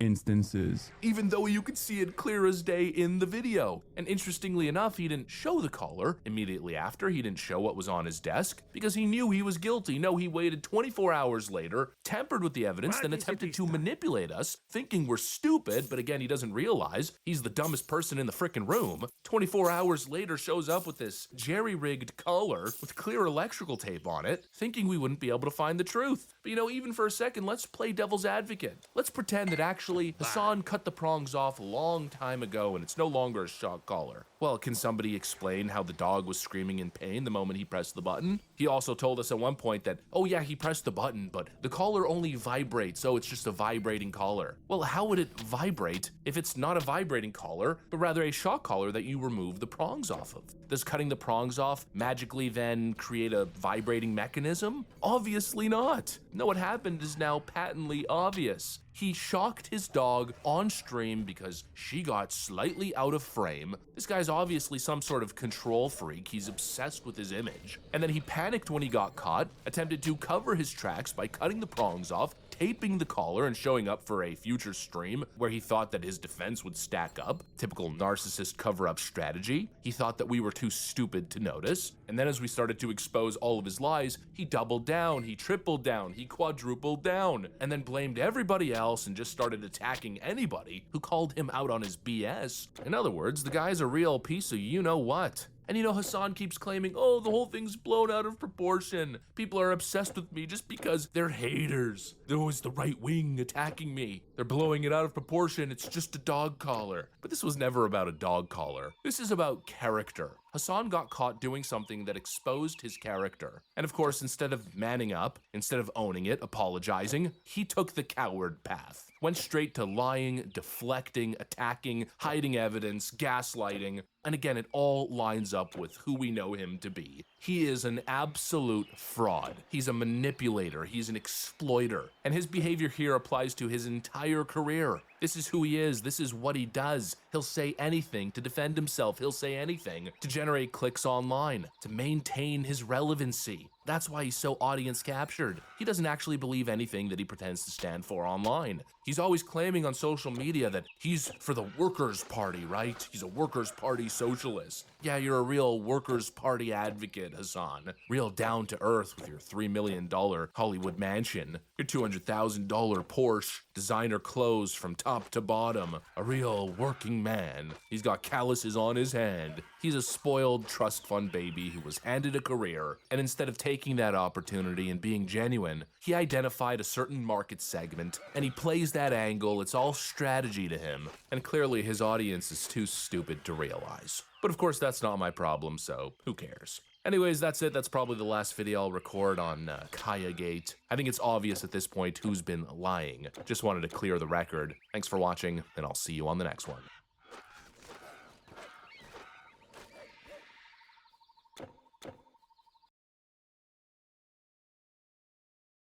instances. Even though you could see it clear as day in the video. And interestingly enough, he didn't show the collar immediately after. He didn't show what was on his desk because he knew he was guilty. No, he waited 24 hours later, tampered with the evidence, then attempted to manipulate us, thinking we're stupid, but again, he doesn't realize he's the dumbest person in the frickin' room. 24 hours later shows up with this jerry-rigged collar with clear electrical tape on it, thinking we wouldn't be able to find the truth. But you know, even for a second, let's play devil's advocate. Let's pretend that actually Hassan cut the prongs off a long time ago and it's no longer a shock collar. Well, can somebody explain how the dog was screaming in pain the moment he pressed the button? He also told us at one point that, oh yeah, he pressed the button, but the collar only vibrates, so it's just a vibrating collar. Well, how would it vibrate if it's not a vibrating collar, but rather a shock collar that you remove the prongs off of? Does cutting the prongs off magically then create a vibrating mechanism? Obviously not. No, what happened is now patently obvious. He shocked his dog on stream because she got slightly out of frame. This guy's obviously some sort of control freak. He's obsessed with his image. And then he panicked when he got caught, attempted to cover his tracks by cutting the prongs off, taping the collar and showing up for a future stream where he thought that his defense would stack up. Typical narcissist cover-up strategy. He thought that we were too stupid to notice. And then as we started to expose all of his lies, he doubled down, he tripled down, he quadrupled down, and then blamed everybody else and just started attacking anybody who called him out on his BS. In other words, the guy's a real piece of you-know-what. And you know, Hassan keeps claiming, oh, the whole thing's blown out of proportion. People are obsessed with me just because they're haters. They're always the right wing attacking me. They're blowing it out of proportion. It's just a dog collar. But this was never about a dog collar. This is about character. Hassan got caught doing something that exposed his character. And of course, instead of manning up, instead of owning it, apologizing, he took the coward path. Went straight to lying, deflecting, attacking, hiding evidence, gaslighting. And again, it all lines up with who we know him to be. He is an absolute fraud. He's a manipulator. He's an exploiter. And his behavior here applies to his entire career. This is who he is. This is what he does. He'll say anything to defend himself. He'll say anything to generate clicks online, to maintain his relevancy. That's why he's so audience captured. He doesn't actually believe anything that he pretends to stand for online. He's always claiming on social media that he's for the Workers' Party, right? He's a Workers' Party socialist. Yeah, you're a real Workers' Party advocate, Hassan. Real down to earth with your $3 million Hollywood mansion, your $200,000 Porsche, designer clothes from top to bottom. A real working man. He's got calluses on his hand. He's a spoiled trust fund baby who was handed a career, and instead of taking that opportunity and being genuine, he identified a certain market segment, and he plays that angle. It's all strategy to him, and clearly his audience is too stupid to realize. But of course, that's not my problem, so who cares? Anyways, that's it. That's probably the last video I'll record on Kaya Gate. I think it's obvious at this point who's been lying. Just wanted to clear the record. Thanks for watching, and I'll see you on the next one.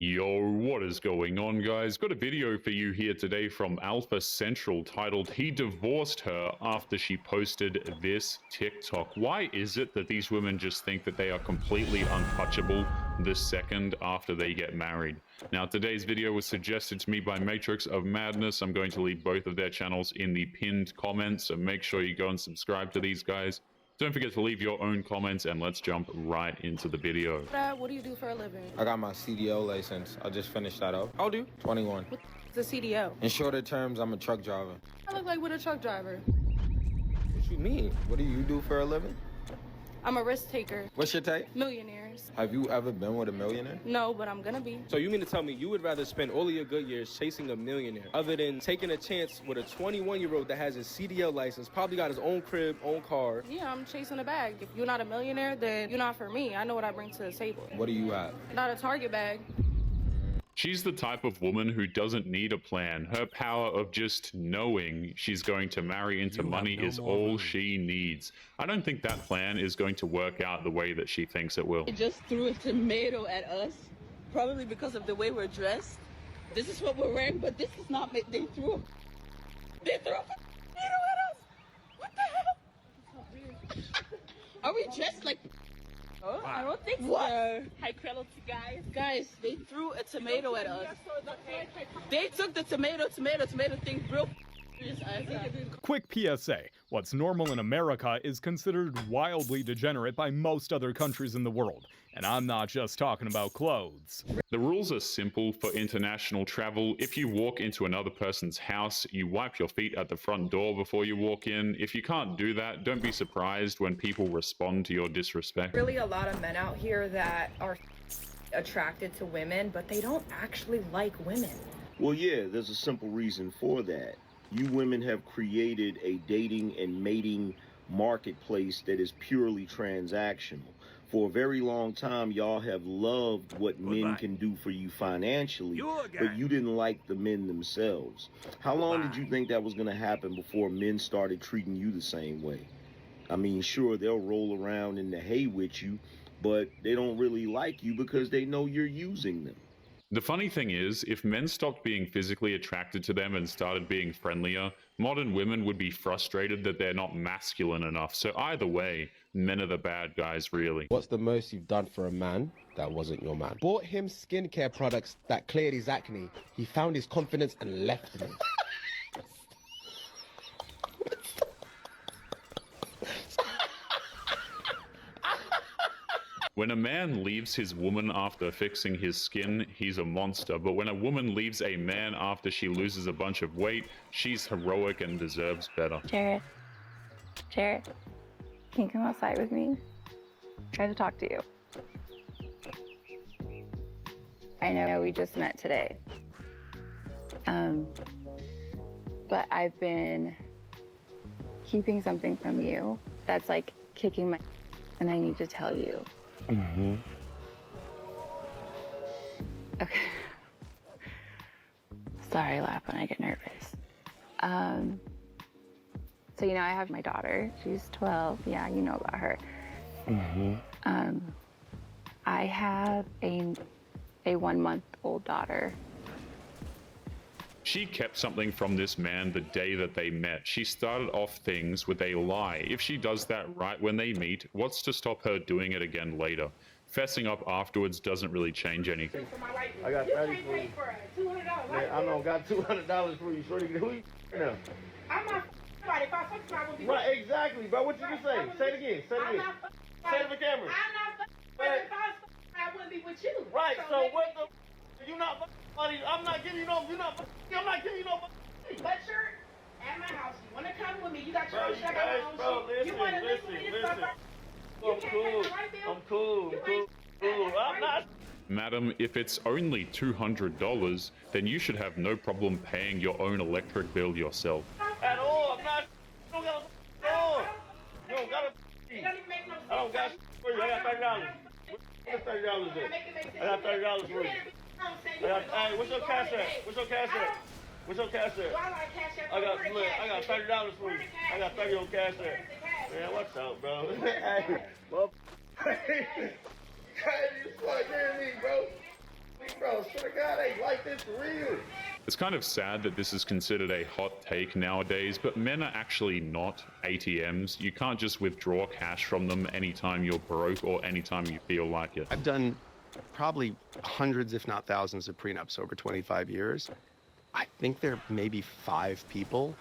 Yo, what is going on, guys? Got a video for you here today from Alpha Central titled "He Divorced Her After She Posted This TikTok." Why is it that these women just think that they are completely untouchable the second after they get married? Now, today's video was suggested to me by Matrix of Madness. I'm going to leave both of their channels in the pinned comments, so make sure you go and subscribe to these guys. Don't forget to leave your own comments, and let's jump right into the video. Dad, what do you do for a living? I got my CDO license. I just finished that up. How old are you? 21. What's the CDO? In shorter terms, I'm a truck driver. I look like with a truck driver. What you mean? What do you do for a living? I'm a risk taker. What's your type? Millionaires. Have you ever been with a millionaire? No, but I'm gonna be. So you mean to tell me you would rather spend all of your good years chasing a millionaire other than taking a chance with a 21-year-old that has his CDL license, probably got his own crib, own car? Yeah, I'm chasing a bag. If you're not a millionaire, then you're not for me. I know what I bring to the table. What do you have? Not a Target bag. She's the type of woman who doesn't need a plan. Her power of just knowing she's going to marry into money is all she needs. I don't think that plan is going to work out the way that she thinks it will. They just threw a tomato at us, probably because of the way we're dressed. This is what we're wearing, but this is not. They threw a tomato at us. What the hell? Are we dressed like? Oh, I don't think so. High quality guys. Guys, they threw a tomato at us. They took the tomato thing real serious. Quick PSA. What's normal in America is considered wildly degenerate by most other countries in the world. And I'm not just talking about clothes. The rules are simple for international travel. If you walk into another person's house, you wipe your feet at the front door before you walk in. If you can't do that, don't be surprised when people respond to your disrespect. Really a lot of men out here that are attracted to women, but they don't actually like women. Well, yeah, there's a simple reason for that. You women have created a dating and mating marketplace that is purely transactional. For a very long time, y'all have loved what men can do for you financially, but you didn't like the men themselves. How long did you think that was going to happen before men started treating you the same way? I mean, sure, they'll roll around in the hay with you, but they don't really like you because they know you're using them. The funny thing is, if men stopped being physically attracted to them and started being friendlier, modern women would be frustrated that they're not masculine enough. So either way, men are the bad guys, really. What's the most you've done for a man that wasn't your man? Bought him skincare products that cleared his acne. He found his confidence and left me. When a man leaves his woman after fixing his skin, he's a monster. But when a woman leaves a man after she loses a bunch of weight, she's heroic and deserves better. Jared, can you come outside with me? I'm trying to talk to you. I know we just met today. But I've been keeping something from you that's like kicking my, and I need to tell you. Mm-hmm. Okay. Sorry, I laugh when I get nervous. So, you know, I have my daughter. She's 12. Yeah, you know about her. Mm-hmm. I have a 1-month-old daughter. She kept something from this man the day that they met. She started off things with a lie. If she does that right when they meet, what's to stop her doing it again later? Fessing up afterwards doesn't really change anything. I got 30 for you. Man, I don't got $200 for you. Shorty, who you now? I'm not somebody. If I fuck somebody, I would be right, exactly. But what you can say? Say it again. Say it again. Say it to the camera. I'm not somebody. If I was somebody, I wouldn't be with you. Right. So what the? You not money. I'm not giving you no. I'm not giving you no. But you're at my house. You want to come with me? You got your own shit. Listen. You want to listen. I'm cool. I'm not. Madam, if it's only $200, then you should have no problem paying your own electric bill yourself. At all. I'm not. You don't got to. I don't got for you. I got $30. What's $30 there? I got $30 for you. Hey, what's your cash app? What's your cash app? What's your cash app? I got $30 for you. I got 30 on cash app. Man, what's up, bro? Hey, well, hey, you fucking hear me, bro? Bro, swear to God, ain't like this for real. It's kind of sad that this is considered a hot take nowadays, but men are actually not ATMs. You can't just withdraw cash from them anytime you're broke or anytime you feel like it. I've done probably hundreds, if not thousands, of prenups over 25 years. I think there may be 5 people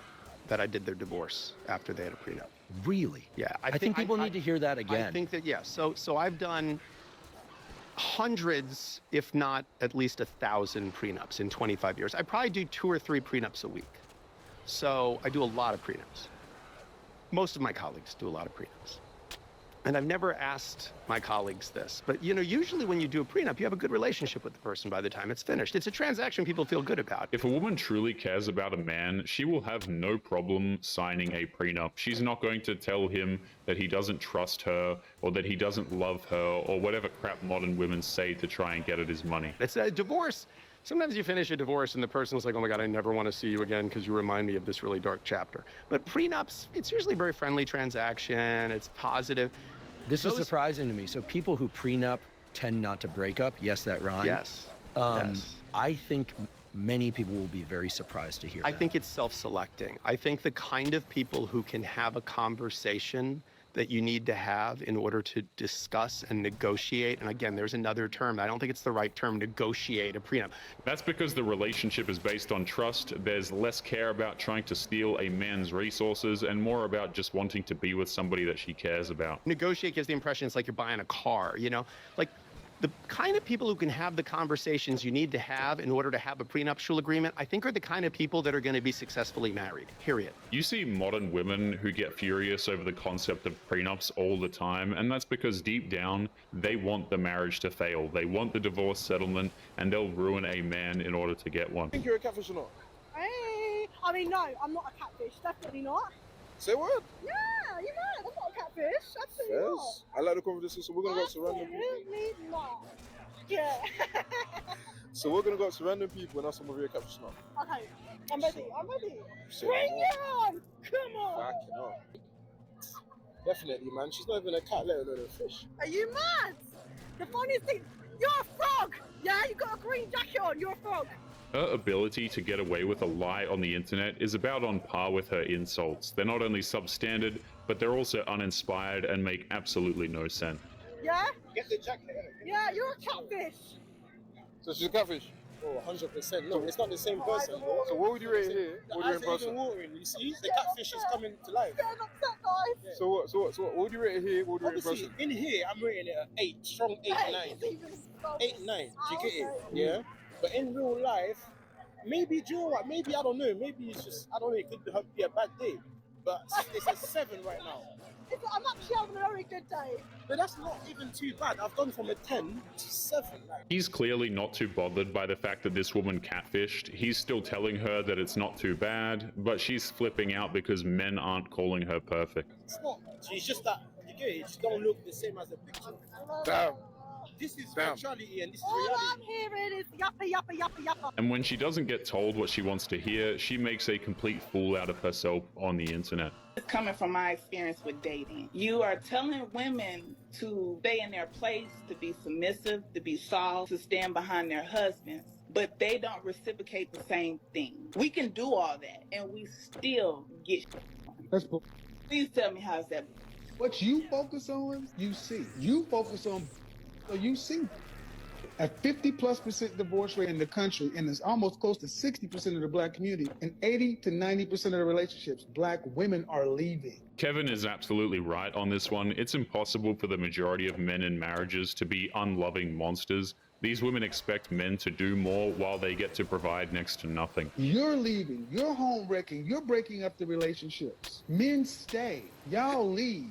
that I did their divorce after they had a prenup. Really? Yeah. I think people need to hear that again. I think that, yeah. So I've done hundreds, if not at least 1,000 prenups in 25 years. I probably do 2 or 3 prenups a week. So I do a lot of prenups. Most of my colleagues do a lot of prenups. And I've never asked my colleagues this, but you know, usually when you do a prenup, you have a good relationship with the person by the time it's finished. It's a transaction people feel good about. If a woman truly cares about a man, she will have no problem signing a prenup. She's not going to tell him that he doesn't trust her or that he doesn't love her or whatever crap modern women say to try and get at his money. It's a divorce. Sometimes you finish a divorce and the person's like, oh my God, I never want to see you again because you remind me of this really dark chapter. But prenups, it's usually a very friendly transaction. It's positive. This is surprising to me. So people who prenup tend not to break up. Yes, that rhymes. Yes. Yes. I think many people will be very surprised to hear that. I think it's self-selecting. I think the kind of people who can have a conversation that you need to have in order to discuss and negotiate. And again, there's another term. I don't think it's the right term, negotiate a prenup. That's because the relationship is based on trust. There's less care about trying to steal a man's resources and more about just wanting to be with somebody that she cares about. Negotiate gives the impression it's like you're buying a car, you know? Like, the kind of people who can have the conversations you need to have in order to have a prenuptial agreement, I think are the kind of people that are going to be successfully married, period. You see modern women who get furious over the concept of prenups all the time, and that's because deep down, they want the marriage to fail. They want the divorce settlement, and they'll ruin a man in order to get one. Think you're a catfish or not? Hey, I mean, no, I'm not a catfish. Definitely not. Say what? Yeah, you're right. I'm not a catfish. Absolutely not. I like the conversation, so we're going to go to random people. Absolutely not. Yeah. So we're going to go to random people and ask them if you're a catfish or not. Okay, I'm ready. I'm ready. Say Bring what? it on. Come on. Fucking hell. Definitely, man. She's not even a cat, let alone a fish. Are you mad? The funniest thing, you're a frog. Yeah, you got a green jacket on. You're a frog. Her ability to get away with a lie on the internet is about on par with her insults. They're not only substandard, but they're also uninspired and make absolutely no sense. Yeah? Get the jacket. Yeah, you're a catfish. So she's a catfish? Oh, 100%. No, it's not the same person. So what would you rate here? What would you rate in person? Watering, you see? The catfish is coming to life. Getting upset, guys. So what would you rate it here? What would you rate in person? In here, I'm rating it an 8, strong 8, 9. 8, 9. Do you get it? Yeah. But in real life, maybe, do you know what? Maybe, I don't know. Maybe it's just, I don't know, it could be a bad day. But it's a 7 right now. I'm actually having a very good day. But that's not even too bad. I've gone from a 10 to 7. He's clearly not too bothered by the fact that this woman catfished. He's still telling her that it's not too bad, but she's flipping out because men aren't calling her perfect. It's not. She's just that, you get it? It just don't look the same as the picture. Damn. This is actuality and this is reality. All I'm hearing is yappa, yappa, yappa, yappa. And when she doesn't get told what she wants to hear, she makes a complete fool out of herself on the internet. It's coming from my experience with dating. You are telling women to stay in their place, to be submissive, to be soft, to stand behind their husbands, but they don't reciprocate the same thing. We can do all that, and we still get That's bull. Please tell me how's that. What you focus on, you see. You focus on, so you see. A 50+% divorce rate in the country, and it's almost close to 60% of the black community, and 80 to 90% of the relationships, black women are leaving. Kevin is absolutely right on this one. It's impossible for the majority of men in marriages to be unloving monsters. These women expect men to do more while they get to provide next to nothing. You're leaving, you're home wrecking, you're breaking up the relationships. Men stay, y'all leave.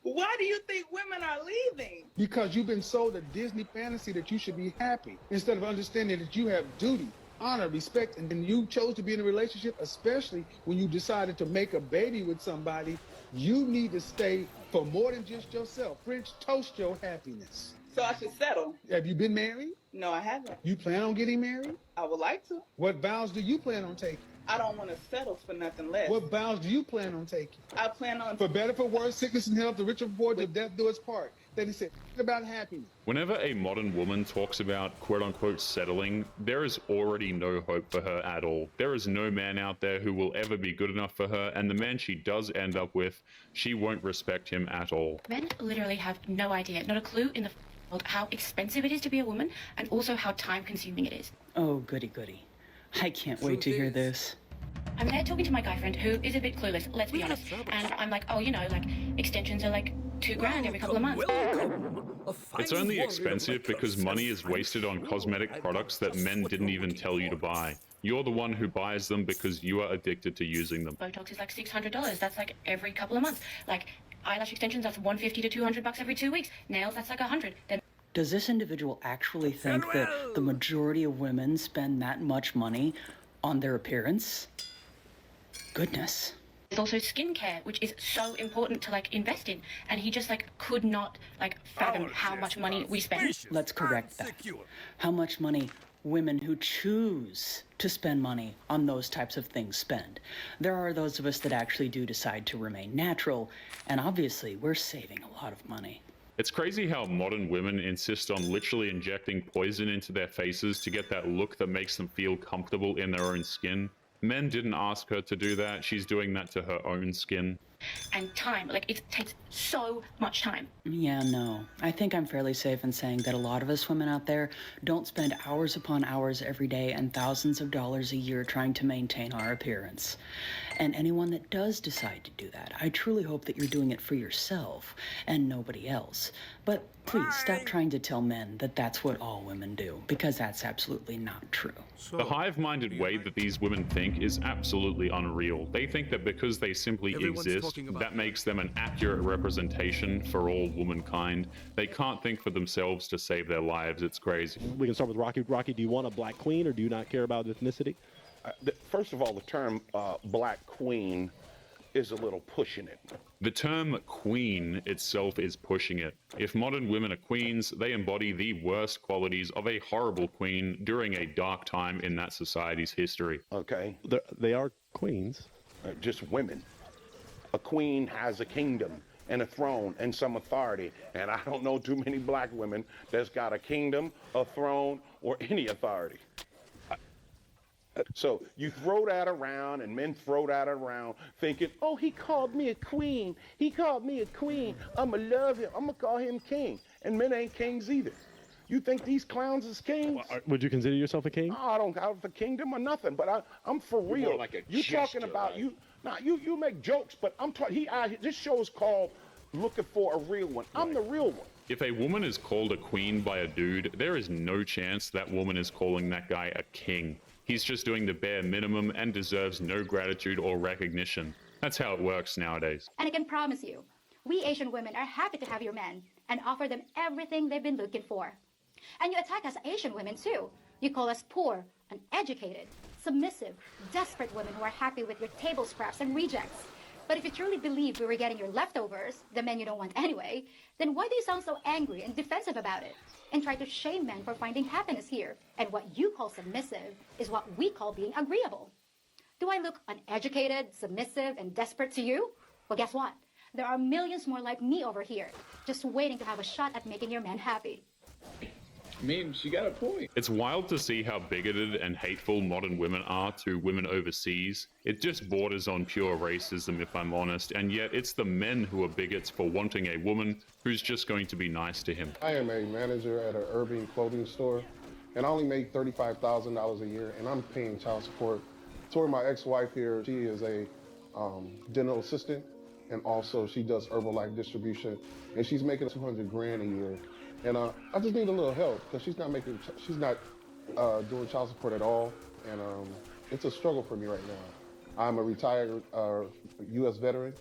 Why do you think women are leaving? Because you've been sold a Disney fantasy that you should be happy, instead of understanding that you have duty, honor, respect, and then you chose to be in a relationship, especially when you decided to make a baby with somebody. You need to stay for more than just yourself. French toast your happiness. So I should settle. Have you been married? No, I haven't. You plan on getting married? I would like to. What vows do you plan on taking? I don't want to settle for nothing less. What vows do you plan on taking? I plan on... For better, for worse, sickness and health, the rich or poor, till death do us part. Then he said, about happiness. Whenever a modern woman talks about quote-unquote settling, there is already no hope for her at all. There is no man out there who will ever be good enough for her, and the man she does end up with, she won't respect him at all. Men literally have no idea, not a clue in the world how expensive it is to be a woman, and also how time-consuming it is. Oh, goody goody. I can't wait to hear this. I'm there talking to my guy friend who is a bit clueless, let's be honest. And I'm like, oh, you know, like, extensions are like $2,000 every couple of months. It's only expensive because money is wasted on cosmetic products that men didn't even tell you to buy. You're the one who buys them because you are addicted to using them. Botox is like $600. That's like every couple of months. Like, eyelash extensions, that's $150 to $200 every 2 weeks. Nails, that's like $100. Then does this individual actually think that the majority of women spend that much money on their appearance? Goodness. there's also skincare, which is so important to like invest in, and he just like could not like fathom how much money we spend. Let's correct that. How much money women who choose to spend money on those types of things spend. There are those of us that actually do decide to remain natural, and obviously we're saving a lot of money. It's crazy how modern women insist on literally injecting poison into their faces to get that look that makes them feel comfortable in their own skin. Men didn't ask her to do that. She's doing that to her own skin. And time, like it takes so much time. Yeah, no. I think I'm fairly safe in saying that a lot of us women out there don't spend hours upon hours every day and thousands of dollars a year trying to maintain our appearance. And anyone that does decide to do that, I truly hope that you're doing it for yourself and nobody else. But please stop trying to tell men that that's what all women do, because that's absolutely not true. The hive-minded way that these women think is absolutely unreal. They think that because they simply exist, that makes them an accurate representation for all womankind. They can't think for themselves to save their lives. It's crazy. We can start with Rocky. Rocky, do you want a black queen or do you not care about ethnicity? First of all, the term black queen is a little pushing it. The term queen itself is pushing it. If modern women are queens, they embody the worst qualities of a horrible queen during a dark time in that society's history. Okay. They are queens. Just women. A queen has a kingdom and a throne and some authority, and I don't know too many black women that's got a kingdom, a throne, or any authority. So you throw that around, and men throw that around thinking, oh, he called me a queen. He called me a queen. I'ma love him. I'ma call him king. And men ain't kings either. You think these clowns is kings? Would you consider yourself a king? Oh, I don't have a kingdom or nothing, but I'm for real. You're more like a you gesture, talking about right? you? Nah, you make jokes, but I'm talking. This show is called Looking for a Real One. I'm the real one. If a woman is called a queen by a dude, there is no chance that woman is calling that guy a king. He's just doing the bare minimum and deserves no gratitude or recognition. That's how it works nowadays. And I can promise you, we Asian women are happy to have your men and offer them everything they've been looking for. And you attack us Asian women too. You call us poor, uneducated, submissive, desperate women who are happy with your table scraps and rejects. But if you truly believe we were getting your leftovers, the men you don't want anyway, then why do you sound so angry and defensive about it? And try to shame men for finding happiness here. And what you call submissive is what we call being agreeable. Do I look uneducated, submissive, and desperate to you? Well, guess what? There are millions more like me over here, just waiting to have a shot at making your men happy. I mean, she got a point. It's wild to see how bigoted and hateful modern women are to women overseas. It just borders on pure racism, if I'm honest, and yet it's the men who are bigots for wanting a woman who's just going to be nice to him. I am a manager at an urban clothing store, and I only make $35,000 a year, and I'm paying child support. Tori, my ex-wife here, she is a dental assistant, and also she does Herbalife distribution, and she's making $200 grand a year. And I just need a little help because she's not doing child support at all, and it's a struggle for me right now. I'm a retired U.S. veteran,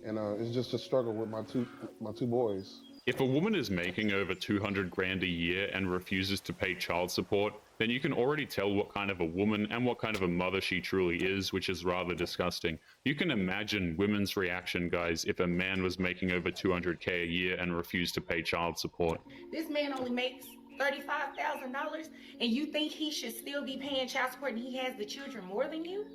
and it's just a struggle with my two boys. If a woman is making over 200 grand a year and refuses to pay child support, then you can already tell what kind of a woman and what kind of a mother she truly is, which is rather disgusting. You can imagine women's reaction, guys, if a man was making over 200K a year and refused to pay child support. This man only makes $35,000, and you think he should still be paying child support and he has the children more than you?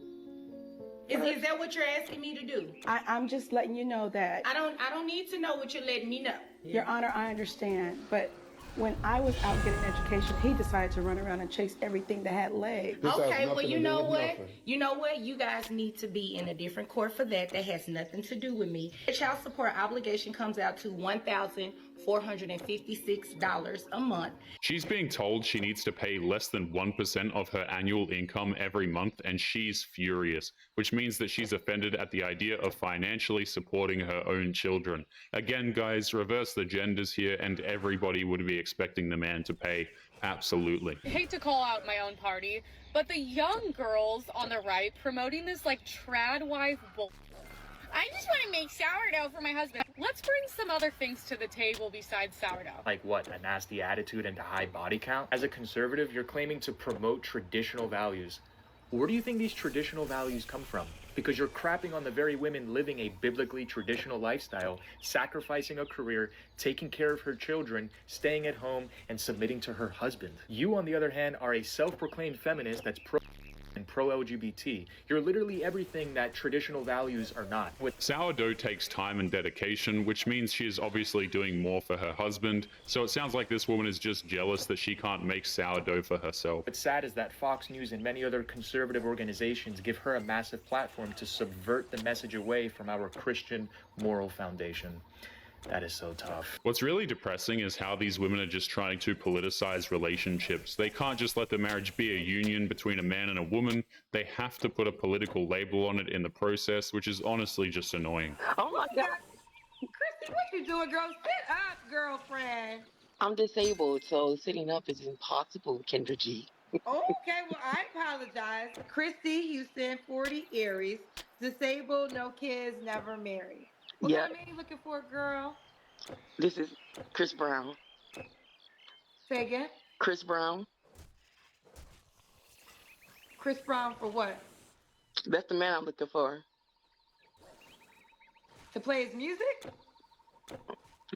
Is that what you're asking me to do? I'm just letting you know that. I don't need to know what you're letting me know. Your Honor, I understand, but when I was out getting education, he decided to run around and chase everything that had legs. Okay, well, you know what? You know what? You guys need to be in a different court for that. That has nothing to do with me. The child support obligation comes out to $1,100 $456 a month. She's being told she needs to pay less than 1% of her annual income every month, and she's furious, which means that she's offended at the idea of financially supporting her own children. Again, guys, reverse the genders here, and everybody would be expecting the man to pay. Absolutely. I hate to call out my own party, but the young girls on the right promoting this like trad wife bull. I just want to make sourdough for my husband. Let's bring some other things to the table besides sourdough. Like what? A nasty attitude and a high body count? As a conservative, you're claiming to promote traditional values. Where do you think these traditional values come from? Because you're crapping on the very women living a biblically traditional lifestyle, sacrificing a career, taking care of her children, staying at home, and submitting to her husband. You, on the other hand, are a self-proclaimed feminist that's pro-LGBT. You're literally everything that traditional values are not. Sourdough takes time and dedication, which means she is obviously doing more for her husband, so it sounds like this woman is just jealous that she can't make sourdough for herself. What's sad is that Fox News and many other conservative organizations give her a massive platform to subvert the message away from our Christian moral foundation. That is so tough. What's really depressing is how these women are just trying to politicize relationships. They can't just let the marriage be a union between a man and a woman. They have to put a political label on it in the process, which is honestly just annoying. Oh my God. Christy, what you doing, girl? Sit up, girlfriend. I'm disabled, so sitting up is impossible, Kendra G. Okay, well, I apologize. Christy Houston, 40 Aries, disabled, no kids, never married. What kind of man you looking for, girl? This is Chris Brown. Say again? Chris Brown. Chris Brown for what? That's the man I'm looking for. To play his music?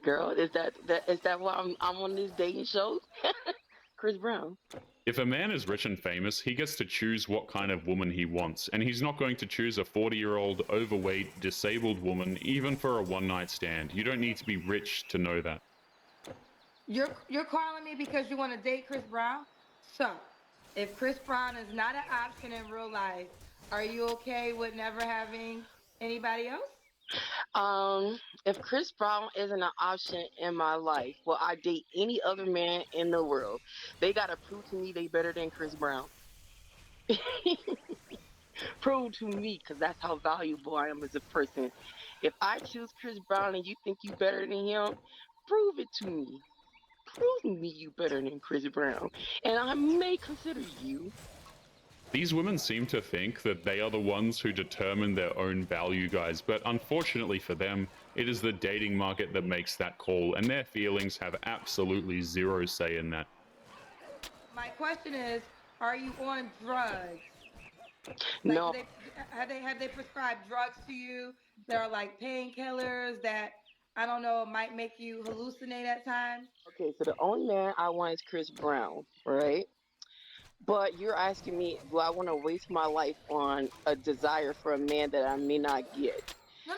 Girl, is that why I'm on these dating shows? Chris Brown. If a man is rich and famous, he gets to choose what kind of woman he wants, and he's not going to choose a 40-year-old, overweight, disabled woman, even for a one-night stand. You don't need to be rich to know that. You're calling me because you want to date Chris Brown? So, if Chris Brown is not an option in real life, are you okay with never having anybody else? If Chris Brown isn't an option in my life, will I date any other man in the world? They gotta prove to me they better than Chris Brown. Prove to me, because that's how valuable I am as a person. If I choose Chris Brown and you think you better than him, prove it to me. Prove to me you better than Chris Brown, and I may consider you. These women seem to think that they are the ones who determine their own value, guys, but unfortunately for them, it is the dating market that makes that call, and their feelings have absolutely zero say in that. My question is, are you on drugs? No. Have they prescribed drugs to you that are like painkillers that, I don't know, might make you hallucinate at times? Okay, so the only man I want is Chris Brown, right? But you're asking me, do I want to waste my life on a desire for a man that I may not get? No,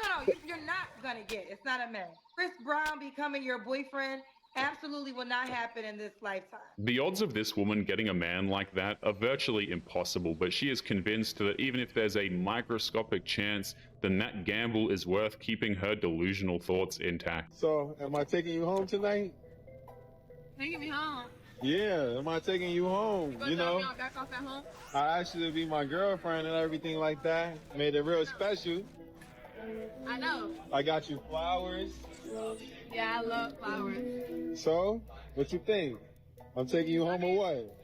you're not going to get. It's not a man. Chris Brown becoming your boyfriend absolutely will not happen in this lifetime. The odds of this woman getting a man like that are virtually impossible, but she is convinced that even if there's a microscopic chance, then that gamble is worth keeping her delusional thoughts intact. So, am I taking you home tonight? Taking me home. Yeah, am I taking you home? You know, back off at home? I asked you to be my girlfriend and everything like that. Made it real special. I know. I got you flowers. Yeah, I love flowers. So, what you think? I'm taking you home or what?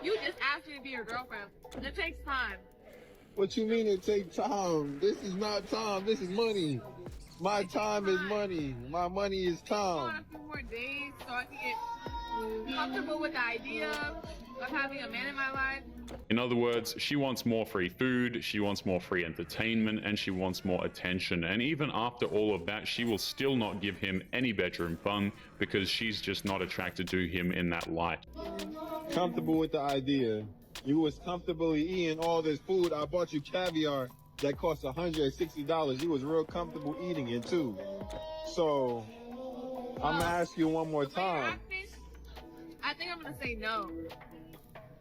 You just asked me to be your girlfriend. It takes time. What you mean it takes time? This is not time, this is money. My time is money. My money is time. A few more days so I can get comfortable with the idea of having a man in my life. In other words, she wants more free food, she wants more free entertainment, and she wants more attention. And even after all of that, she will still not give him any bedroom fun because she's just not attracted to him in that light. Comfortable with the idea. You was comfortably eating all this food. I bought you caviar that cost $160. You was real comfortable eating it too. So, I'm gonna ask you one more time. I think I'm gonna say no.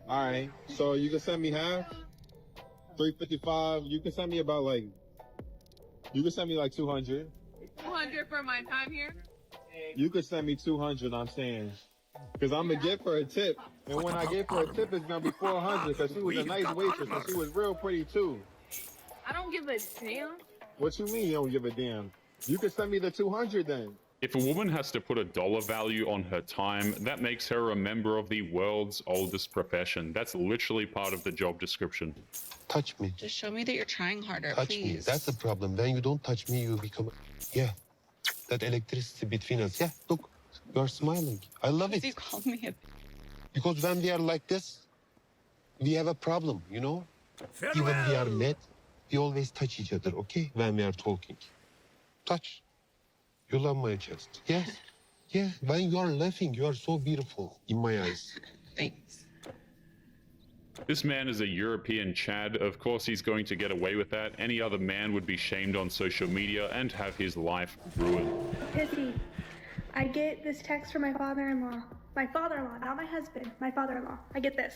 Alright, so you can send me half? $355. You can send me about like, you can send me like 200. 200? 200 for my time here? You could send me 200, I'm saying. Because I'm going to give her a tip. And when I give her a tip, it's going to be 400 because she was a nice waitress and she was real pretty too. I don't give a damn. What you mean you don't give a damn? You could send me the 200 then. If a woman has to put a dollar value on her time, that makes her a member of the world's oldest profession. That's literally part of the job description. Touch me. Just show me that you're trying harder, Touch me. That's the problem. When you don't touch me, you become... Yeah. That electricity between us. Yeah, look. You're smiling. I love it. You called me a... Because when we are like this, we have a problem, you know? Even we are mad, we always touch each other, okay? When we are talking. Touch. You love my chest. Yes. Yeah. When you are laughing, you are so beautiful in my eyes. Thanks. This man is a European Chad. Of course, he's going to get away with that. Any other man would be shamed on social media and have his life ruined. Pissy, I get this text from my father-in-law. My father-in-law, not my husband. My father-in-law. I get this.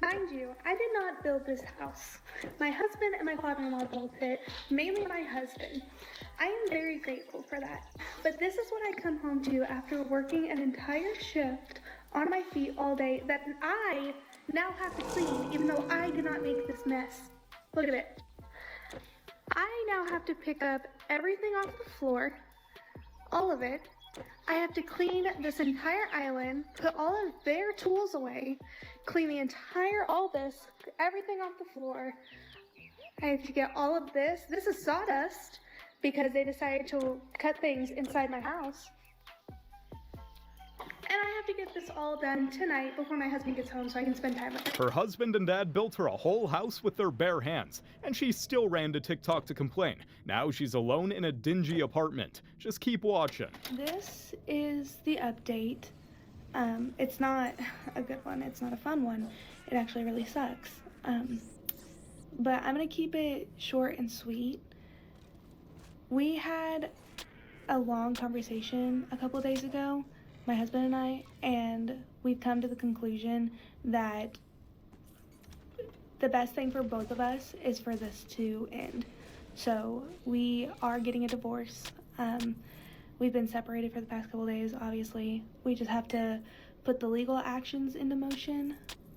Mind you, I did not build this house. My husband and my father-in-law built it, mainly my husband. I am very grateful for that. But this is what I come home to after working an entire shift on my feet all day that I now have to clean, even though I did not make this mess. Look at it. I now have to pick up everything off the floor, all of it. I have to clean this entire island, put all of their tools away, clean the entire, all this, everything off the floor. I have to get all of this. This is sawdust because they decided to cut things inside my house. And I have to get this all done tonight before my husband gets home so I can spend time with him. Her husband and dad built her a whole house with their bare hands, and she still ran to TikTok to complain. Now she's alone in a dingy apartment. Just keep watching. This is the update. It's not a good one. It's not a fun one. It actually really sucks. But I'm gonna keep it short and sweet. We had a long conversation a couple days ago, my husband and I, and we've come to the conclusion that the best thing for both of us is for this to end. So we are getting a divorce. We've been separated for the past couple days, obviously. We just have to put the legal actions into motion.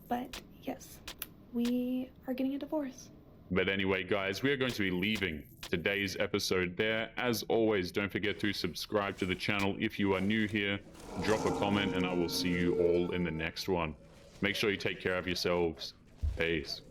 But yes, we are getting a divorce. But anyway, guys, we are going to be leaving today's episode there. As always, don't forget to subscribe to the channel if you are new here. Drop a comment and I will see you all in the next one. Make sure you take care of yourselves. Peace.